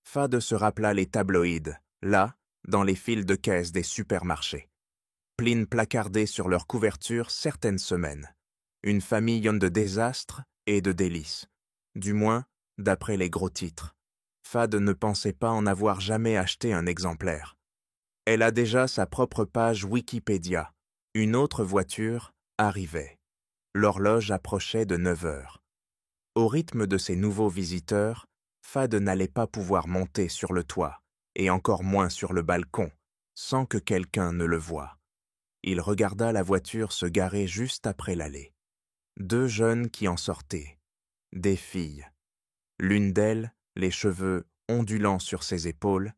Fad se rappela les tabloïds, là, dans les files de caisse des supermarchés. Plynn placardait sur leur couverture certaines semaines. Une famille de désastres et de délices. Du moins, d'après les gros titres. Fad ne pensait pas en avoir jamais acheté un exemplaire. Elle a déjà sa propre page Wikipédia. Une autre voiture arrivait. L'horloge approchait de 9 heures. Au rythme de ces nouveaux visiteurs, Fad n'allait pas pouvoir monter sur le toit, et encore moins sur le balcon, sans que quelqu'un ne le voie. Il regarda la voiture se garer juste après l'allée. 2 jeunes qui en sortaient. Des filles. L'une d'elles, les cheveux ondulants sur ses épaules,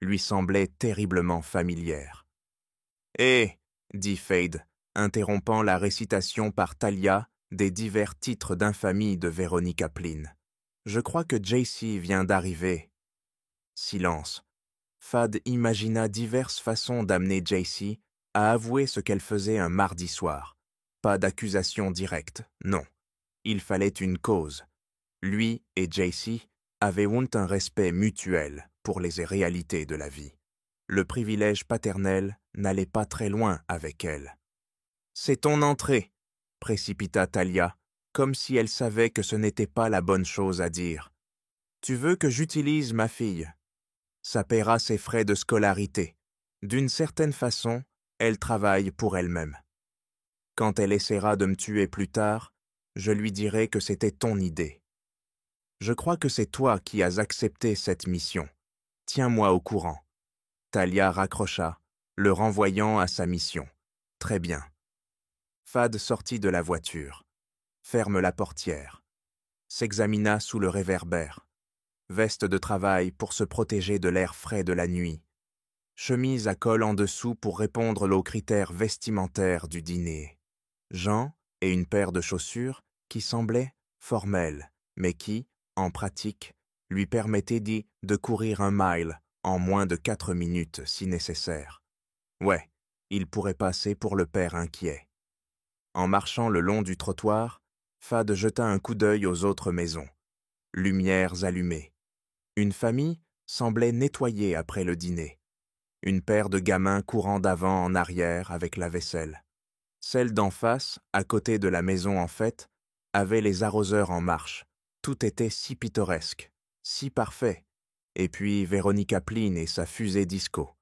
lui semblait terriblement familière. « Hé !» dit Fade, interrompant la récitation par Talia des divers titres d'infamie de Veronica Plynn. « Je crois que JC vient d'arriver. » Silence. Fad imagina diverses façons d'amener JC à avouer ce qu'elle faisait un mardi soir. Pas d'accusation directe, non. Il fallait une cause. Lui et JC avaient un respect mutuel pour les réalités de la vie. Le privilège paternel n'allait pas très loin avec elle. « C'est ton entrée !» précipita Talia, comme si elle savait que ce n'était pas la bonne chose à dire. « Tu veux que j'utilise ma fille? Ça paiera ses frais de scolarité. D'une certaine façon, elle travaille pour elle-même. Quand elle essaiera de me tuer plus tard, je lui dirai que c'était ton idée. Je crois que c'est toi qui as accepté cette mission. Tiens-moi au courant. » Talia raccrocha, le renvoyant à sa mission. « Très bien. » Fad sortit de la voiture. Ferme la portière. S'examina sous le réverbère. Veste de travail pour se protéger de l'air frais de la nuit. Chemise à col en dessous pour répondre aux critères vestimentaires du dîner. Jean, et une paire de chaussures qui semblaient formelles, mais qui, en pratique, lui permettaient de courir 1 mile en moins de 4 minutes si nécessaire. Ouais, il pourrait passer pour le père inquiet. En marchant le long du trottoir, Fad jeta un coup d'œil aux autres maisons. Lumières allumées. Une famille semblait nettoyer après le dîner. Une paire de gamins courant d'avant en arrière avec la vaisselle. Celle d'en face, à côté de la maison en fête, avait les arroseurs en marche. Tout était si pittoresque, si parfait. Et puis Véronica Plyn et sa fusée disco.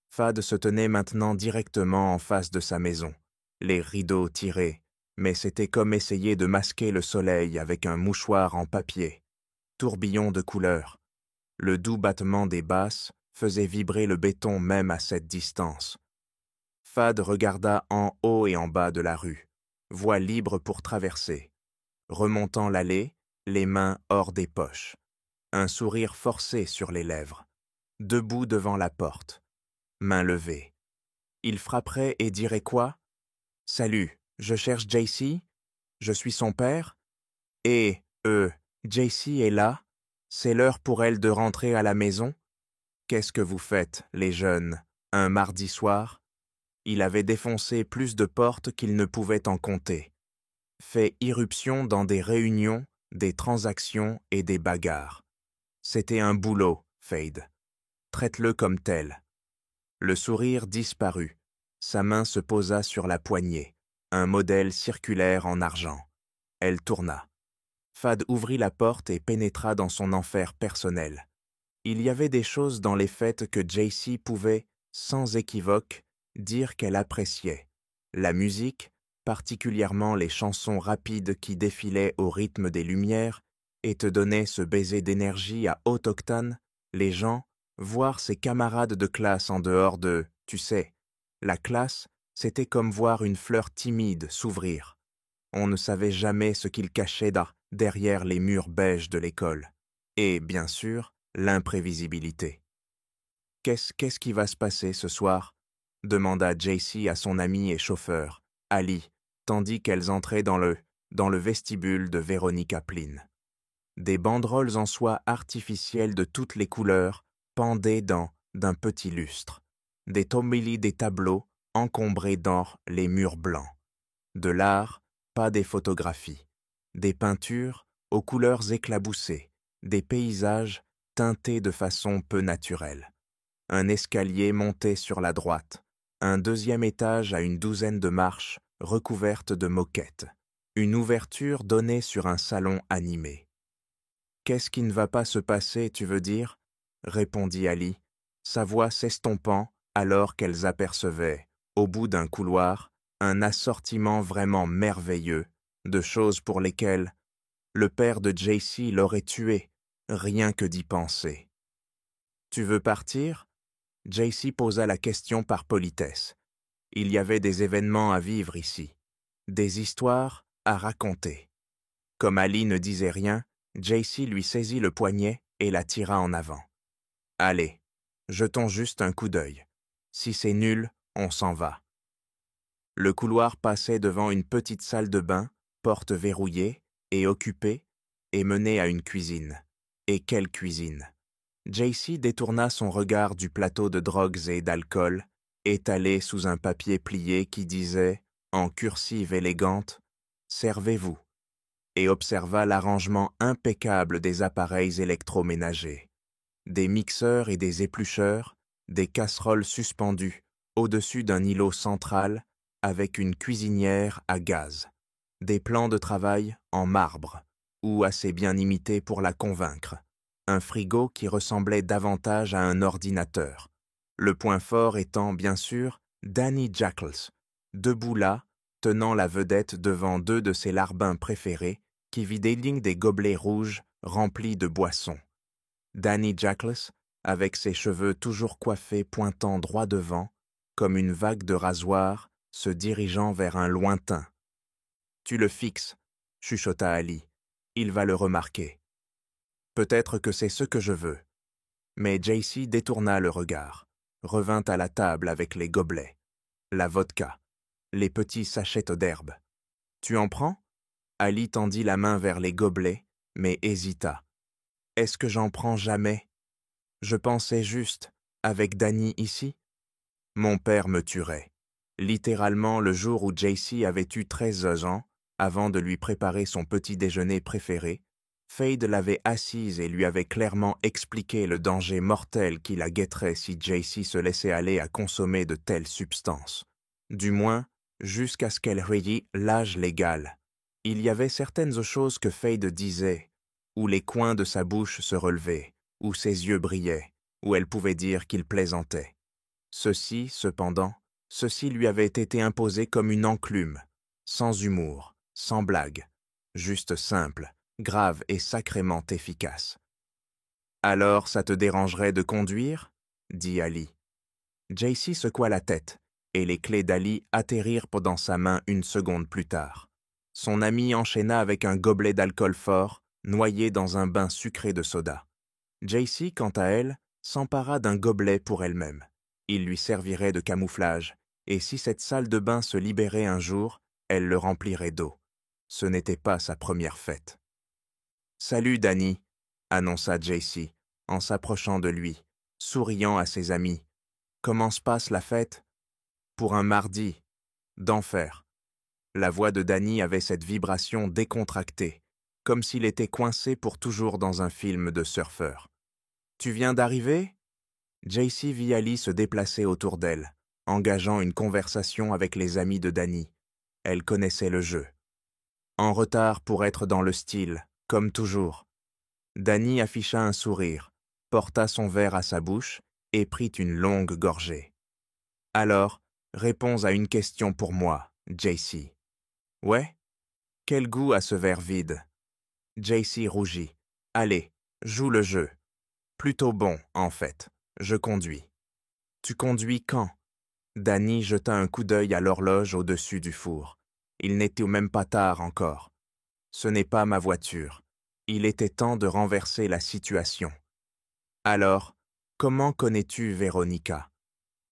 Fad se tenait maintenant directement en face de sa maison, les rideaux tirés, mais c'était comme essayer de masquer le soleil avec un mouchoir en papier. Tourbillon de couleurs. Le doux battement des basses faisait vibrer le béton même à cette distance. Fad regarda en haut et en bas de la rue, voie libre pour traverser. Remontant l'allée, les mains hors des poches. Un sourire forcé sur les lèvres. Debout devant la porte. Main levée. Il frapperait et dirait quoi? « Salut, je cherche JC? Je suis son père? Et, JC est là? C'est l'heure pour elle de rentrer à la maison? Qu'est-ce que vous faites, les jeunes, un mardi soir? » Il avait défoncé plus de portes qu'il ne pouvait en compter. Fait irruption dans des réunions, des transactions et des bagarres. C'était un boulot, Fade. Traite-le comme tel. Le sourire disparut. Sa main se posa sur la poignée, un modèle circulaire en argent. Elle tourna. Fad ouvrit la porte et pénétra dans son enfer personnel. Il y avait des choses dans les fêtes que JC pouvait, sans équivoque, dire qu'elle appréciait. La musique, particulièrement les chansons rapides qui défilaient au rythme des lumières et te donnaient ce baiser d'énergie à haute octane, les gens, voir ses camarades de classe en dehors de, tu sais, la classe, c'était comme voir une fleur timide s'ouvrir. On ne savait jamais ce qu'il cachait derrière les murs beiges de l'école. Et, bien sûr, l'imprévisibilité. Qu'est-ce qui va se passer ce soir? Demanda JC à son ami et chauffeur, Ali, tandis qu'elles entraient dans le vestibule de Véronica Plyn. Des banderoles en soie artificielle de toutes les couleurs pendaient d'un petit lustre. Des tomili des tableaux encombrés d'or les murs blancs. De l'art, pas des photographies. Des peintures aux couleurs éclaboussées. Des paysages teintés de façon peu naturelle. Un escalier montait sur la droite. Un deuxième étage à une douzaine de marches recouvertes de moquettes. Une ouverture donnait sur un salon animé. « Qu'est-ce qui ne va pas se passer, tu veux dire ?» répondit Ali, sa voix s'estompant alors qu'elles apercevaient, au bout d'un couloir, un assortiment vraiment merveilleux de choses pour lesquelles le père de JC l'aurait tué, rien que d'y penser. « Tu veux partir ?» JC posa la question par politesse. Il y avait des événements à vivre ici, des histoires à raconter. Comme Ali ne disait rien, JC lui saisit le poignet et la tira en avant. « Allez, jetons juste un coup d'œil. Si c'est nul, on s'en va. » Le couloir passait devant une petite salle de bain, porte verrouillée et occupée, et menait à une cuisine. Et quelle cuisine! JC détourna son regard du plateau de drogues et d'alcool, étalé sous un papier plié qui disait, en cursive élégante, « Servez-vous » et observa l'arrangement impeccable des appareils électroménagers. Des mixeurs et des éplucheurs, des casseroles suspendues au-dessus d'un îlot central avec une cuisinière à gaz, des plans de travail en marbre, ou assez bien imités pour la convaincre, un frigo qui ressemblait davantage à un ordinateur. Le point fort étant, bien sûr, Danny Jackles, debout là, tenant la vedette devant deux de ses larbins préférés qui vidaient des gobelets rouges remplis de boissons. Danny Jackles, avec ses cheveux toujours coiffés pointant droit devant, comme une vague de rasoir se dirigeant vers un lointain. « Tu le fixes, » chuchota Ali. « Il va le remarquer. » « Peut-être que c'est ce que je veux. » Mais JC détourna le regard, revint à la table avec les gobelets, la vodka, les petits sachets d'herbe. Tu en prends? Ali tendit la main vers les gobelets, mais hésita. Est-ce que j'en prends jamais? Je pensais juste, avec Danny ici. Mon père me tuerait. Littéralement le jour où JC avait eu 13 ans, avant de lui préparer son petit déjeuner préféré, Fade l'avait assise et lui avait clairement expliqué le danger mortel qui la guetterait si JC se laissait aller à consommer de telles substances. Du moins, jusqu'à ce qu'elle reille l'âge légal. Il y avait certaines choses que Fade disait, où les coins de sa bouche se relevaient, où ses yeux brillaient, où elle pouvait dire qu'il plaisantait. Ceci, cependant, ceci lui avait été imposé comme une enclume, sans humour, sans blague, juste simple, grave et sacrément efficace. « Alors, ça te dérangerait de conduire ?» dit Ali. JC secoua la tête, et les clés d'Ali atterrirent dans sa main une seconde plus tard. Son ami enchaîna avec un gobelet d'alcool fort, noyé dans un bain sucré de soda. JC, quant à elle, s'empara d'un gobelet pour elle-même. Il lui servirait de camouflage, et si cette salle de bain se libérait un jour, elle le remplirait d'eau. Ce n'était pas sa première fête. « Salut, Danny !» annonça JC, en s'approchant de lui, souriant à ses amis. « Comment se passe la fête ?»« Pour un mardi. D'enfer. » La voix de Danny avait cette vibration décontractée, comme s'il était coincé pour toujours dans un film de surfeur. « Tu viens d'arriver ?» JC vit Ali se déplacer autour d'elle, engageant une conversation avec les amis de Danny. Elle connaissait le jeu. En retard pour être dans le style, comme toujours. Danny afficha un sourire, porta son verre à sa bouche et prit une longue gorgée. « Alors, réponds à une question pour moi, JC. »« Ouais? Quel goût a ce verre vide ?» JC rougit. « Allez, joue le jeu. Plutôt bon, en fait. Je conduis. »« Tu conduis quand ?» Danny jeta un coup d'œil à l'horloge au-dessus du four. Il n'était même pas tard encore. « Ce n'est pas ma voiture. Il était temps de renverser la situation. »« Alors, comment connais-tu Véronica ?»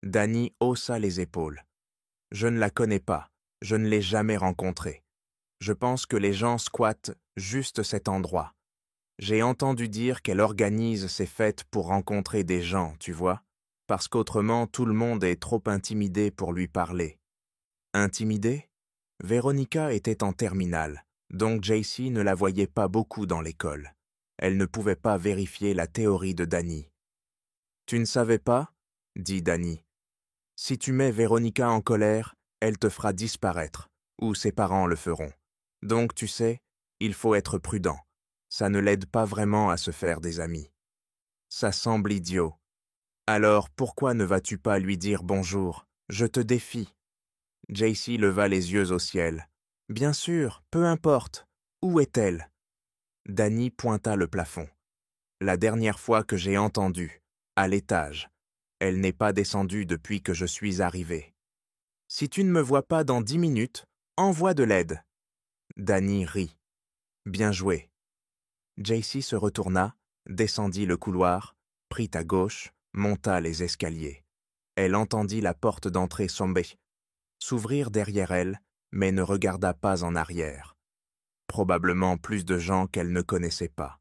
Danny haussa les épaules. « Je ne la connais pas. Je ne l'ai jamais rencontrée. Je pense que les gens squattent juste cet endroit. J'ai entendu dire qu'elle organise ses fêtes pour rencontrer des gens, tu vois, parce qu'autrement tout le monde est trop intimidé pour lui parler. » Intimidé? Véronica était en terminale, donc JC ne la voyait pas beaucoup dans l'école. Elle ne pouvait pas vérifier la théorie de Danny. « Tu ne savais pas ?» dit Danny. « Si tu mets Véronica en colère, elle te fera disparaître, ou ses parents le feront. Donc tu sais, il faut être prudent. Ça ne l'aide pas vraiment à se faire des amis. » Ça semble idiot. Alors pourquoi ne vas-tu pas lui dire bonjour? Je te défie. JC leva les yeux au ciel. Bien sûr, peu importe. Où est-elle? Danny pointa le plafond. La dernière fois que j'ai entendu, à l'étage. Elle n'est pas descendue depuis que je suis arrivé. Si tu ne me vois pas dans 10 minutes, envoie de l'aide. Danny rit. Bien joué. JC se retourna, descendit le couloir, prit à gauche, monta les escaliers. Elle entendit la porte d'entrée s'ouvrir derrière elle, mais ne regarda pas en arrière. Probablement plus de gens qu'elle ne connaissait pas.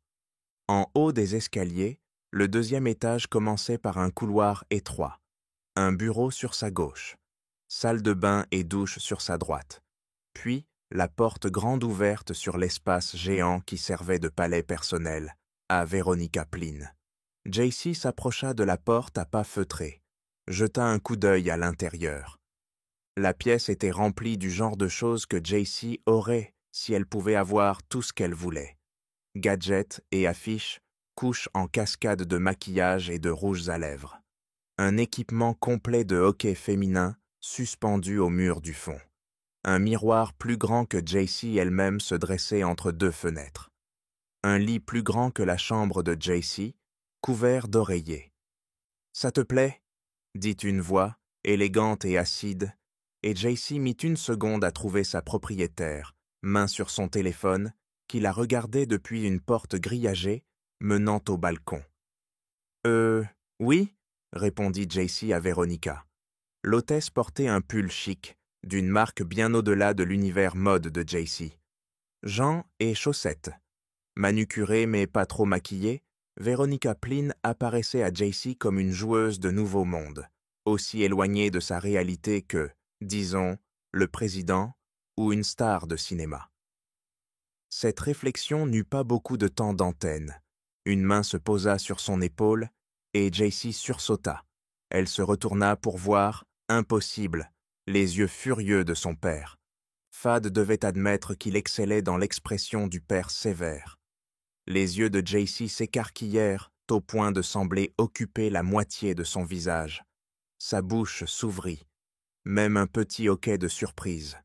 En haut des escaliers, le deuxième étage commençait par un couloir étroit, un bureau sur sa gauche, salle de bain et douche sur sa droite, puis la porte grande ouverte sur l'espace géant qui servait de palais personnel à Veronica Plynn. JC s'approcha de la porte à pas feutrés, jeta un coup d'œil à l'intérieur. La pièce était remplie du genre de choses que JC aurait si elle pouvait avoir tout ce qu'elle voulait. Gadgets et affiches, couches en cascade de maquillage et de rouges à lèvres. Un équipement complet de hockey féminin suspendu au mur du fond. Un miroir plus grand que JC elle-même se dressait entre deux fenêtres. Un lit plus grand que la chambre de JC, couvert d'oreillers. « Ça te plaît ?» dit une voix, élégante et acide, et JC mit une seconde à trouver sa propriétaire, main sur son téléphone, qui la regardait depuis une porte grillagée menant au balcon. « Oui ?» répondit JC à Véronica. L'hôtesse portait un pull chic, d'une marque bien au-delà de l'univers mode de JC. Jean et chaussettes. Manucurée mais pas trop maquillée, Veronica Plynn apparaissait à JC comme une joueuse de nouveau monde, aussi éloignée de sa réalité que, disons, le président ou une star de cinéma. Cette réflexion n'eut pas beaucoup de temps d'antenne. Une main se posa sur son épaule et JC sursauta. Elle se retourna pour voir, impossible, les yeux furieux de son père. Fad devait admettre qu'il excellait dans l'expression du père sévère. Les yeux de JC s'écarquillèrent au point de sembler occuper la moitié de son visage. Sa bouche s'ouvrit, même un petit hoquet de surprise.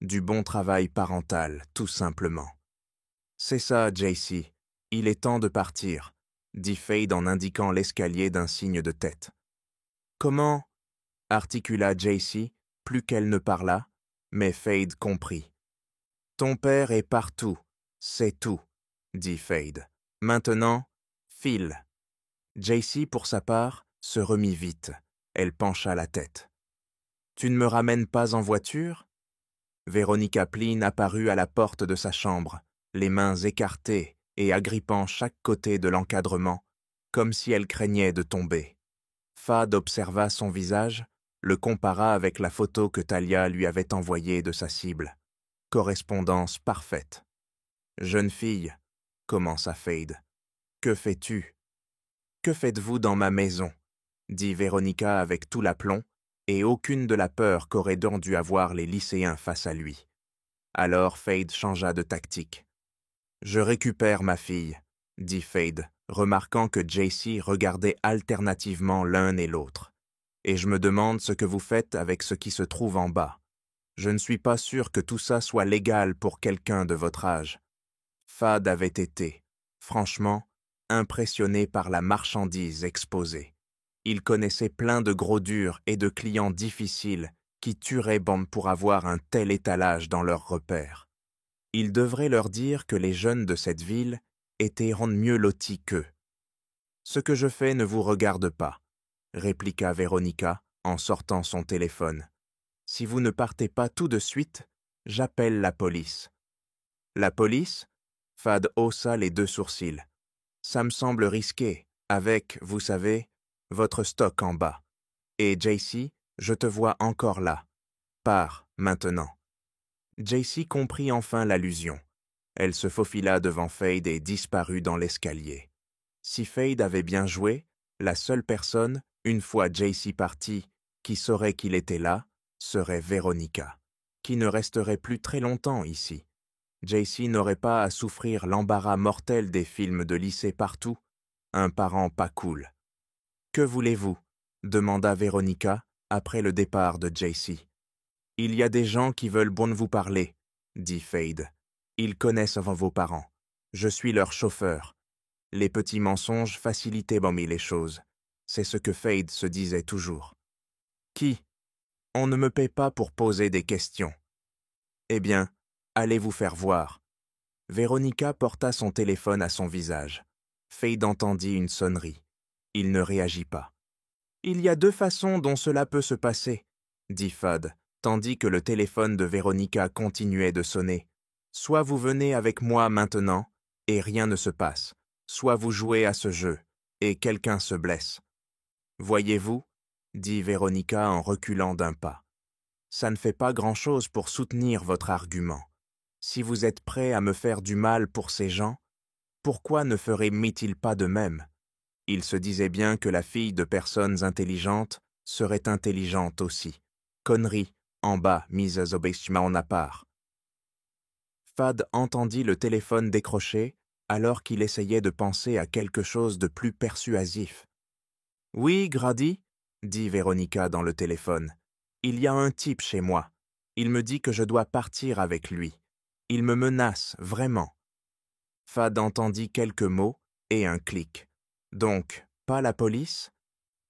Du bon travail parental, tout simplement. « C'est ça, JC. Il est temps de partir, » dit Fade en indiquant l'escalier d'un signe de tête. « Comment » articula JC, plus qu'elle ne parla, mais Fade comprit. « Ton père est partout, c'est tout, » dit Fade. « Maintenant, file. » JC, pour sa part, se remit vite. Elle pencha la tête. « Tu ne me ramènes pas en voiture ?» Veronica Plynn apparut à la porte de sa chambre, les mains écartées et agrippant chaque côté de l'encadrement, comme si elle craignait de tomber. Fad observa son visage, le compara avec la photo que Talia lui avait envoyée de sa cible. Correspondance parfaite. « Jeune fille, » commença Fade. « Que fais-tu ?»« Que faites-vous dans ma maison ?» dit Veronica avec tout l'aplomb, et aucune de la peur qu'auraient dû avoir les lycéens face à lui. Alors Fade changea de tactique. « Je récupère ma fille, » dit Fade, remarquant que JC regardait alternativement l'un et l'autre. « Et je me demande ce que vous faites avec ce qui se trouve en bas. Je ne suis pas sûr que tout ça soit légal pour quelqu'un de votre âge. » Fad avait été, franchement, impressionné par la marchandise exposée. Il connaissait plein de gros durs et de clients difficiles qui tueraient bande pour avoir un tel étalage dans leurs repères. Il devrait leur dire que les jeunes de cette ville étaient mieux lotis qu'eux. « Ce que je fais ne vous regarde pas, » répliqua Veronica en sortant son téléphone. « Si vous ne partez pas tout de suite, j'appelle la police. »« La police ?» Fad haussa les deux sourcils. « Ça me semble risqué, avec, vous savez, votre stock en bas. Et JC, je te vois encore là. Pars, maintenant. » JC comprit enfin l'allusion. Elle se faufila devant Fade et disparut dans l'escalier. Si Fade avait bien joué, la seule personne, une fois JC parti, qui saurait qu'il était là, serait Veronica, qui ne resterait plus très longtemps ici. JC n'aurait pas à souffrir l'embarras mortel des films de lycée partout, un parent pas cool. « Que voulez-vous » demanda Veronica après le départ de JC. « Il y a des gens qui veulent bon vous parler, » dit Fade. « Ils connaissent vos parents. Je suis leur chauffeur. » Les petits mensonges facilitaient les choses. C'est ce que Fade se disait toujours. « Qui ? On ne me paie pas pour poser des questions. » « Eh bien, allez vous faire voir. » Veronica porta son téléphone à son visage. Fade entendit une sonnerie. Il ne réagit pas. « Il y a deux façons dont cela peut se passer, » dit Fad, tandis que le téléphone de Veronica continuait de sonner. « Soit vous venez avec moi maintenant, et rien ne se passe, soit vous jouez à ce jeu, et quelqu'un se blesse. »« Voyez-vous, » dit Veronica en reculant d'un pas. « Ça ne fait pas grand-chose pour soutenir votre argument. Si vous êtes prêt à me faire du mal pour ces gens, pourquoi ne ferait-il pas de même ? Il se disait bien que la fille de personnes intelligentes serait intelligente aussi. Connerie, en bas, mise en à part. » Fad entendit le téléphone décrocher alors qu'il essayait de penser à quelque chose de plus persuasif. « Oui, Grady ?» dit Veronica dans le téléphone. « Il y a un type chez moi. Il me dit que je dois partir avec lui. Il me menace, vraiment. » Fad entendit quelques mots et un clic. « Donc, pas la police ?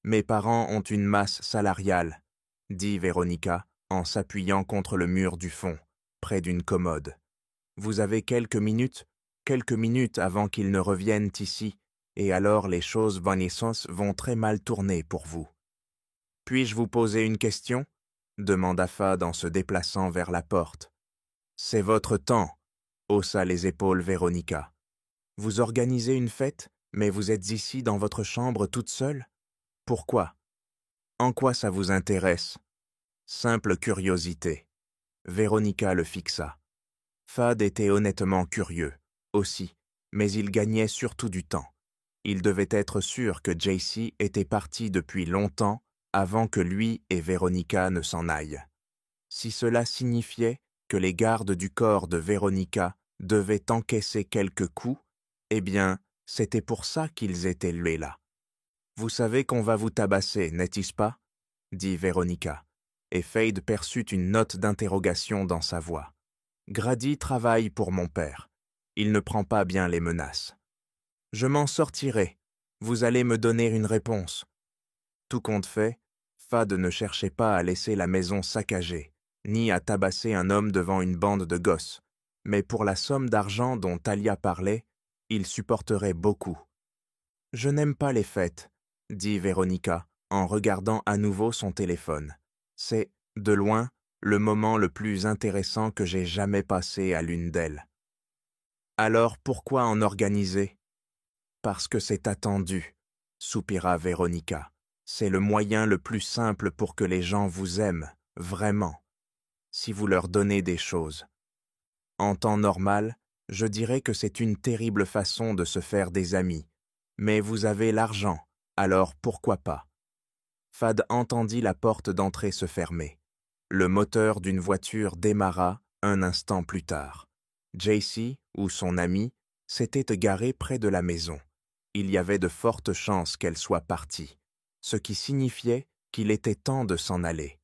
Mes parents ont une masse salariale, » dit Veronica en s'appuyant contre le mur du fond, près d'une commode. « Vous avez quelques minutes avant qu'ils ne reviennent ici, et alors les choses vont très mal tourner pour vous. Puis-je vous poser une question ? demanda Fad en se déplaçant vers la porte. C'est votre temps, haussa les épaules Véronica. Vous organisez une fête, mais vous êtes ici dans votre chambre toute seule? Pourquoi? En quoi ça vous intéresse? Simple curiosité. Véronica le fixa. Fad était honnêtement curieux, aussi, mais il gagnait surtout du temps. Il devait être sûr que JC était parti depuis longtemps avant que lui et Véronica ne s'en aillent. Si cela signifiait que les gardes du corps de Véronica devaient encaisser quelques coups, eh bien, c'était pour ça qu'ils étaient là. « Vous savez qu'on va vous tabasser, n'est-ce pas ?» dit Véronica, et Fade perçut une note d'interrogation dans sa voix. « Grady travaille pour mon père. Il ne prend pas bien les menaces. Je m'en sortirai. Vous allez me donner une réponse. » Tout compte fait, Fad ne cherchait pas à laisser la maison saccagée, ni à tabasser un homme devant une bande de gosses, mais pour la somme d'argent dont Talia parlait, il supporterait beaucoup. « Je n'aime pas les fêtes, » dit Véronica, en regardant à nouveau son téléphone. « C'est, de loin, le moment le plus intéressant que j'ai jamais passé à l'une d'elles. »« Alors pourquoi en organiser ?»« Parce que c'est attendu, » soupira Véronica. « C'est le moyen le plus simple pour que les gens vous aiment, vraiment, si vous leur donnez des choses. En temps normal, je dirais que c'est une terrible façon de se faire des amis, mais vous avez l'argent, alors pourquoi pas? » Fad entendit la porte d'entrée se fermer. Le moteur d'une voiture démarra un instant plus tard. JC, ou son ami, s'était garé près de la maison. Il y avait de fortes chances qu'elle soit partie, ce qui signifiait qu'il était temps de s'en aller.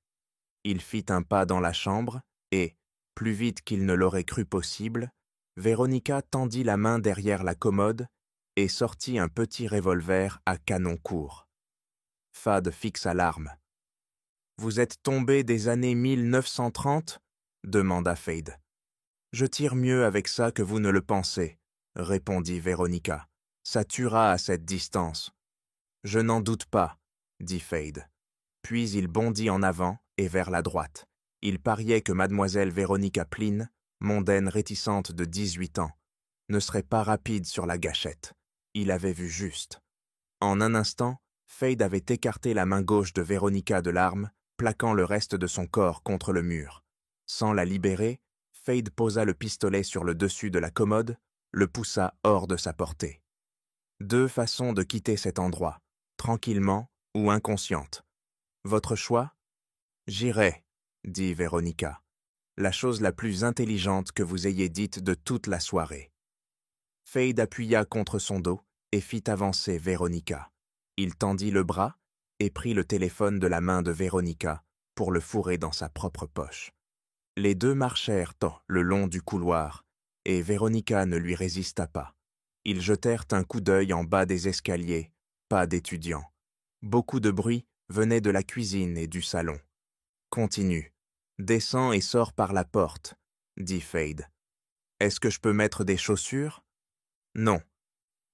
Il fit un pas dans la chambre et, plus vite qu'il ne l'aurait cru possible, Véronica tendit la main derrière la commode et sortit un petit revolver à canon court. Fad fixa l'arme. « Vous êtes tombé des années 1930 ?» demanda Fade. « Je tire mieux avec ça que vous ne le pensez, » répondit Véronica. « Ça tuera à cette distance. »« Je n'en doute pas, » dit Fade. Puis il bondit en avant et vers la droite. Il pariait que mademoiselle Véronica Plynn, mondaine réticente de 18 ans, ne serait pas rapide sur la gâchette. Il avait vu juste. En un instant, Fade avait écarté la main gauche de Véronica de l'arme, plaquant le reste de son corps contre le mur. Sans la libérer, Fade posa le pistolet sur le dessus de la commode, le poussa hors de sa portée. Deux façons de quitter cet endroit, tranquillement ou inconsciente. Votre choix? J'irai, dit Véronica. La chose la plus intelligente que vous ayez dite de toute la soirée. Fade appuya contre son dos et fit avancer Véronica. Il tendit le bras et prit le téléphone de la main de Véronica pour le fourrer dans sa propre poche. Les deux marchèrent le long du couloir et Véronica ne lui résista pas. Ils jetèrent un coup d'œil en bas des escaliers, pas d'étudiants. Beaucoup de bruit venait de la cuisine et du salon. « Continue. Descends et sors par la porte, » dit Fade. « Est-ce que je peux mettre des chaussures? » Non.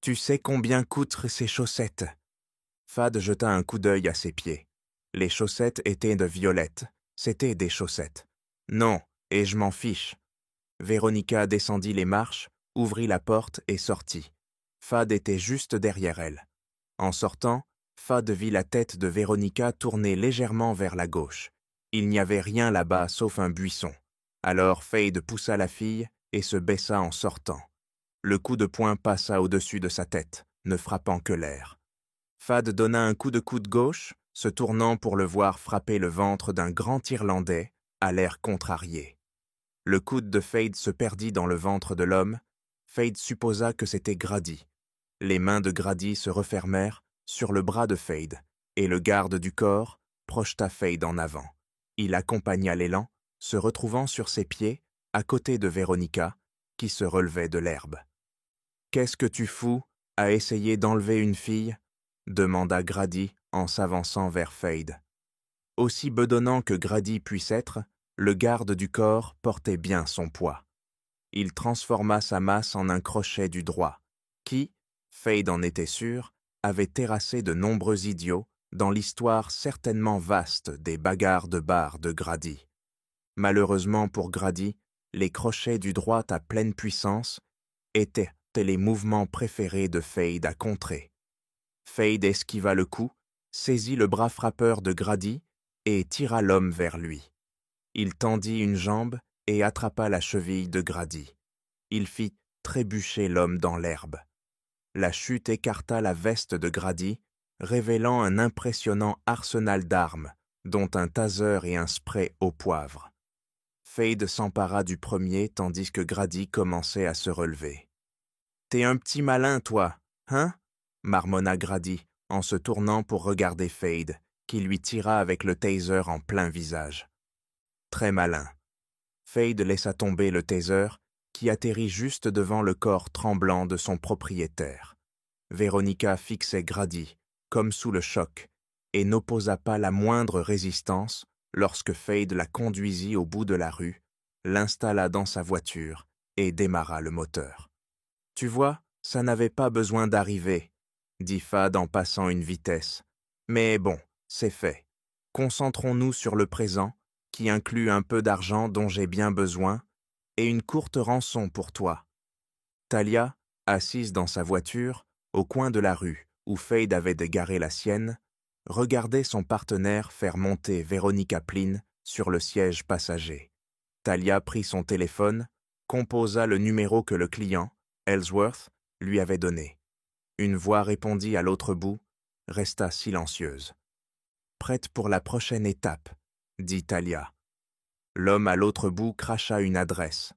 Tu sais combien coûtent ces chaussettes? Fad jeta un coup d'œil à ses pieds. Les chaussettes étaient de violettes. C'étaient des chaussettes. Non, et je m'en fiche. Véronica descendit les marches, ouvrit la porte et sortit. Fad était juste derrière elle. En sortant, Fad vit la tête de Véronica tourner légèrement vers la gauche. Il n'y avait rien là-bas sauf un buisson. Alors Fade poussa la fille et se baissa en sortant. Le coup de poing passa au-dessus de sa tête, ne frappant que l'air. Fad donna un coup de coude gauche, se tournant pour le voir frapper le ventre d'un grand Irlandais, à l'air contrarié. Le coude de Fade se perdit dans le ventre de l'homme. Fade supposa que c'était Grady. Les mains de Grady se refermèrent sur le bras de Fade, et le garde du corps projeta Fade en avant. Il accompagna l'élan, se retrouvant sur ses pieds, à côté de Véronica, qui se relevait de l'herbe. « Qu'est-ce que tu fous à essayer d'enlever une fille ?» demanda Grady en s'avançant vers Fade. Aussi bedonnant que Grady puisse être, le garde du corps portait bien son poids. Il transforma sa masse en un crochet du droit, qui, Fade en était sûr, avait terrassé de nombreux idiots dans l'histoire certainement vaste des bagarres de bar de Grady. Malheureusement pour Grady, les crochets du droit à pleine puissance étaient les mouvements préférés de Fade à contrer. Fade esquiva le coup, saisit le bras frappeur de Grady et tira l'homme vers lui. Il tendit une jambe et attrapa la cheville de Grady. Il fit trébucher l'homme dans l'herbe. La chute écarta la veste de Grady, révélant un impressionnant arsenal d'armes, dont un taser et un spray au poivre. Fade s'empara du premier tandis que Grady commençait à se relever. « T'es un petit malin, toi, hein ?» marmonna Grady en se tournant pour regarder Fade, qui lui tira avec le taser en plein visage. Très malin. Fade laissa tomber le taser, qui atterrit juste devant le corps tremblant de son propriétaire. Veronica fixait Grady, comme sous le choc, et n'opposa pas la moindre résistance lorsque Fade la conduisit au bout de la rue, l'installa dans sa voiture et démarra le moteur. « Tu vois, ça n'avait pas besoin d'arriver, » dit Fade en passant une vitesse. « Mais bon, c'est fait. Concentrons-nous sur le présent, qui inclut un peu d'argent dont j'ai bien besoin, et une courte rançon pour toi. » Talia, assise dans sa voiture, au coin de la rue où Fade avait dégaré la sienne, regardait son partenaire faire monter Veronica Plynn sur le siège passager. Talia prit son téléphone, composa le numéro que le client, Ellsworth, lui avait donné. Une voix répondit à l'autre bout, resta silencieuse. « Prête pour la prochaine étape, » dit Talia. L'homme à l'autre bout cracha une adresse.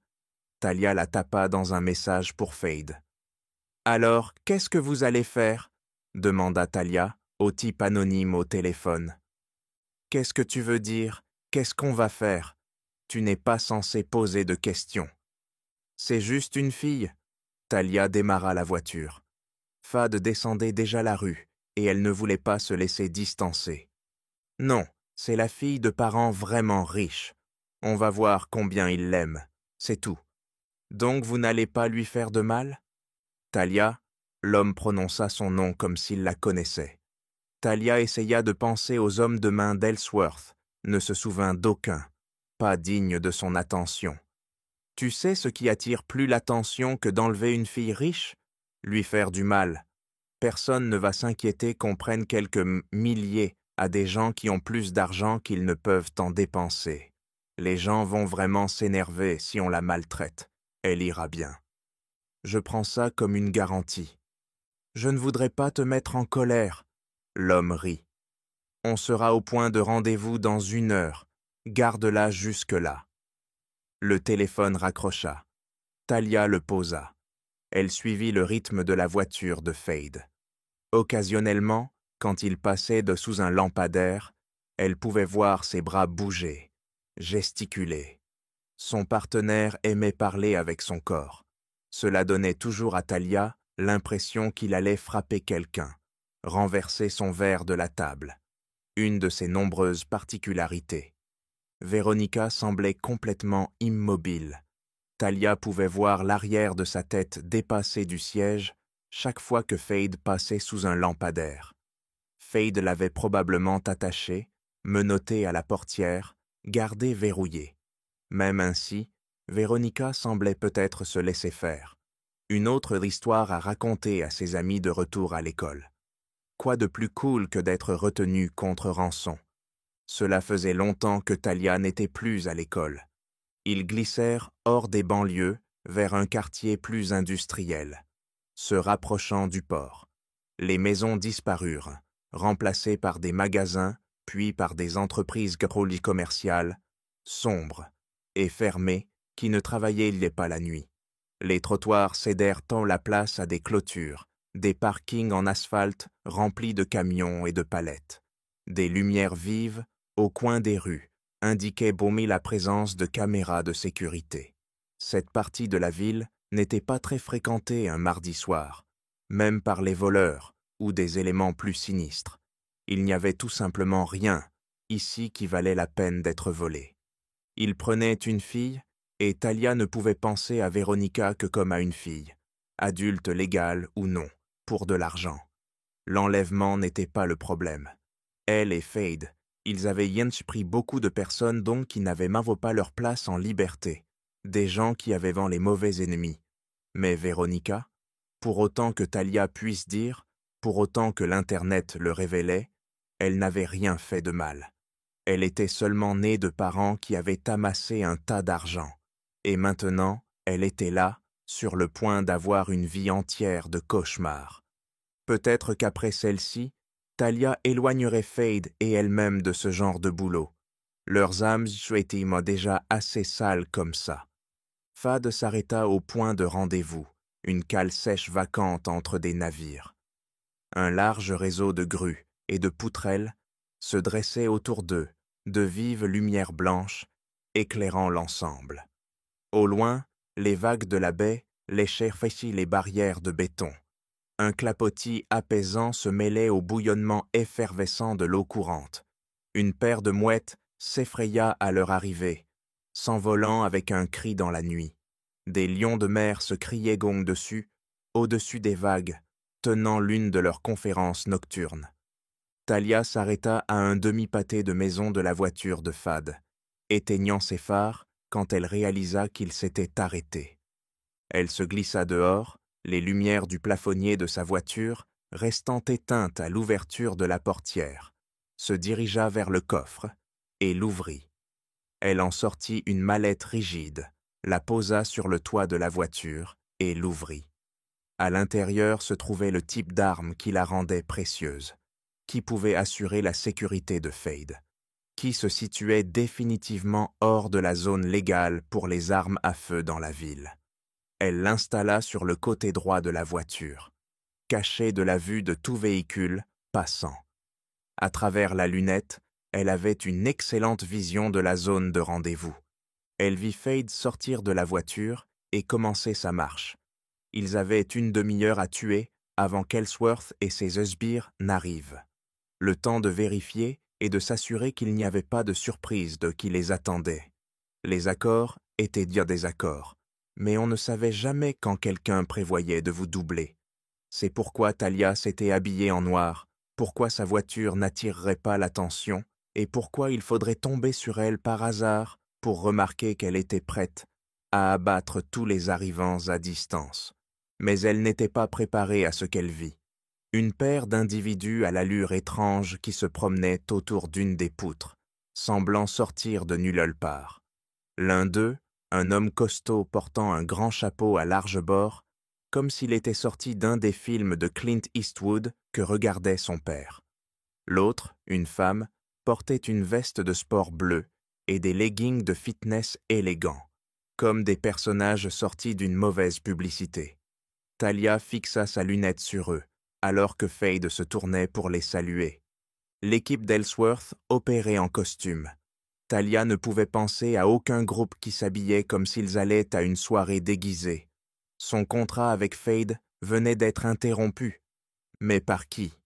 Talia la tapa dans un message pour Fade. « Alors, qu'est-ce que vous allez faire ?» demanda Talia au type anonyme au téléphone. « Qu'est-ce que tu veux dire? Qu'est-ce qu'on va faire? Tu n'es pas censé poser de questions. »« C'est juste une fille. » Talia démarra la voiture. Fade descendait déjà la rue et elle ne voulait pas se laisser distancer. « Non, c'est la fille de parents vraiment riches. On va voir combien il l'aime, c'est tout. Donc vous n'allez pas lui faire de mal ?» Talia, l'homme prononça son nom comme s'il la connaissait. Talia essaya de penser aux hommes de main d'Ellsworth, ne se souvint d'aucun, pas digne de son attention. Tu sais ce qui attire plus l'attention que d'enlever une fille riche? Lui faire du mal. Personne ne va s'inquiéter qu'on prenne quelques milliers à des gens qui ont plus d'argent qu'ils ne peuvent en dépenser. Les gens vont vraiment s'énerver si on la maltraite. Elle ira bien. Je prends ça comme une garantie. Je ne voudrais pas te mettre en colère. L'homme rit. On sera au point de rendez-vous dans 1 heure. Garde-la jusque-là. Le téléphone raccrocha. Talia le posa. Elle suivit le rythme de la voiture de Fade. Occasionnellement, quand il passait sous un lampadaire, elle pouvait voir ses bras bouger, gesticuler. Son partenaire aimait parler avec son corps. Cela donnait toujours à Talia l'impression qu'il allait frapper quelqu'un, renverser son verre de la table. Une de ses nombreuses particularités. Veronica semblait complètement immobile. Talia pouvait voir l'arrière de sa tête dépasser du siège chaque fois que Fade passait sous un lampadaire. Fade l'avait probablement attachée, menottée à la portière, gardée verrouillée. Même ainsi, Veronica semblait peut-être se laisser faire. Une autre histoire à raconter à ses amis de retour à l'école. Quoi de plus cool que d'être retenue contre rançon? Cela faisait longtemps que Talia n'était plus à l'école. Ils glissèrent hors des banlieues vers un quartier plus industriel, se rapprochant du port. Les maisons disparurent, remplacées par des magasins, puis par des entreprises commerciales, sombres et fermées, qui ne travaillaient pas la nuit. Les trottoirs cédèrent tant la place à des clôtures, des parkings en asphalte remplis de camions et de palettes. Des lumières vives, au coin des rues, indiquaient baumer la présence de caméras de sécurité. Cette partie de la ville n'était pas très fréquentée un mardi soir, même par les voleurs ou des éléments plus sinistres. Il n'y avait tout simplement rien ici qui valait la peine d'être volé. Il prenait une fille, et Talia ne pouvait penser à Veronica que comme à une fille, adulte légale ou non, pour de l'argent. L'enlèvement n'était pas le problème. Elle et Fade, ils avaient yench pris beaucoup de personnes donc qui n'avaient même pas leur place en liberté, des gens qui avaient vent les mauvais ennemis. Mais Véronica, pour autant que Talia puisse dire, pour autant que l'Internet le révélait, elle n'avait rien fait de mal. Elle était seulement née de parents qui avaient amassé un tas d'argent. Et maintenant, elle était là, sur le point d'avoir une vie entière de cauchemars. Peut-être qu'après celle-ci, Talia éloignerait Fade et elle-même de ce genre de boulot. Leurs âmes étaient déjà assez sales comme ça. Fade s'arrêta au point de rendez-vous, une cale sèche vacante entre des navires. Un large réseau de grues et de poutrelles se dressait autour d'eux, de vives lumières blanches, éclairant l'ensemble. Au loin, les vagues de la baie léchaient les barrières de béton. Un clapotis apaisant se mêlait au bouillonnement effervescent de l'eau courante. Une paire de mouettes s'effraya à leur arrivée, s'envolant avec un cri dans la nuit. Des lions de mer se criaient gong dessus, au-dessus des vagues, tenant l'une de leurs conférences nocturnes. Talia s'arrêta à un demi-pâté de maison de la voiture de Fade, éteignant ses phares quand elle réalisa qu'il s'était arrêté. Elle se glissa dehors, les lumières du plafonnier de sa voiture restant éteintes à l'ouverture de la portière, se dirigea vers le coffre et l'ouvrit. Elle en sortit une mallette rigide, la posa sur le toit de la voiture et l'ouvrit. À l'intérieur se trouvait le type d'arme qui la rendait précieuse, qui pouvait assurer la sécurité de Fade, qui se situait définitivement hors de la zone légale pour les armes à feu dans la ville. Elle l'installa sur le côté droit de la voiture, caché de la vue de tout véhicule passant. À travers la lunette, elle avait une excellente vision de la zone de rendez-vous. Elle vit Fade sortir de la voiture et commencer sa marche. Ils avaient une demi-heure à tuer avant qu'Ellsworth et ses sbires n'arrivent. Le temps de vérifier et de s'assurer qu'il n'y avait pas de surprise qui les attendait. Les accords étaient dire des accords, mais on ne savait jamais quand quelqu'un prévoyait de vous doubler. C'est pourquoi Talia s'était habillée en noir, pourquoi sa voiture n'attirerait pas l'attention, et pourquoi il faudrait tomber sur elle par hasard pour remarquer qu'elle était prête à abattre tous les arrivants à distance. Mais elle n'était pas préparée à ce qu'elle vit. Une paire d'individus à l'allure étrange qui se promenaient autour d'une des poutres, semblant sortir de nulle part. L'un d'eux, un homme costaud portant un grand chapeau à large bord, comme s'il était sorti d'un des films de Clint Eastwood que regardait son père. L'autre, une femme, portait une veste de sport bleue et des leggings de fitness élégants, comme des personnages sortis d'une mauvaise publicité. Talia fixa sa lunette sur eux, alors que Fade se tournait pour les saluer. L'équipe d'Ellsworth opérait en costume. Talia ne pouvait penser à aucun groupe qui s'habillait comme s'ils allaient à une soirée déguisée. Son contrat avec Fade venait d'être interrompu. Mais par qui?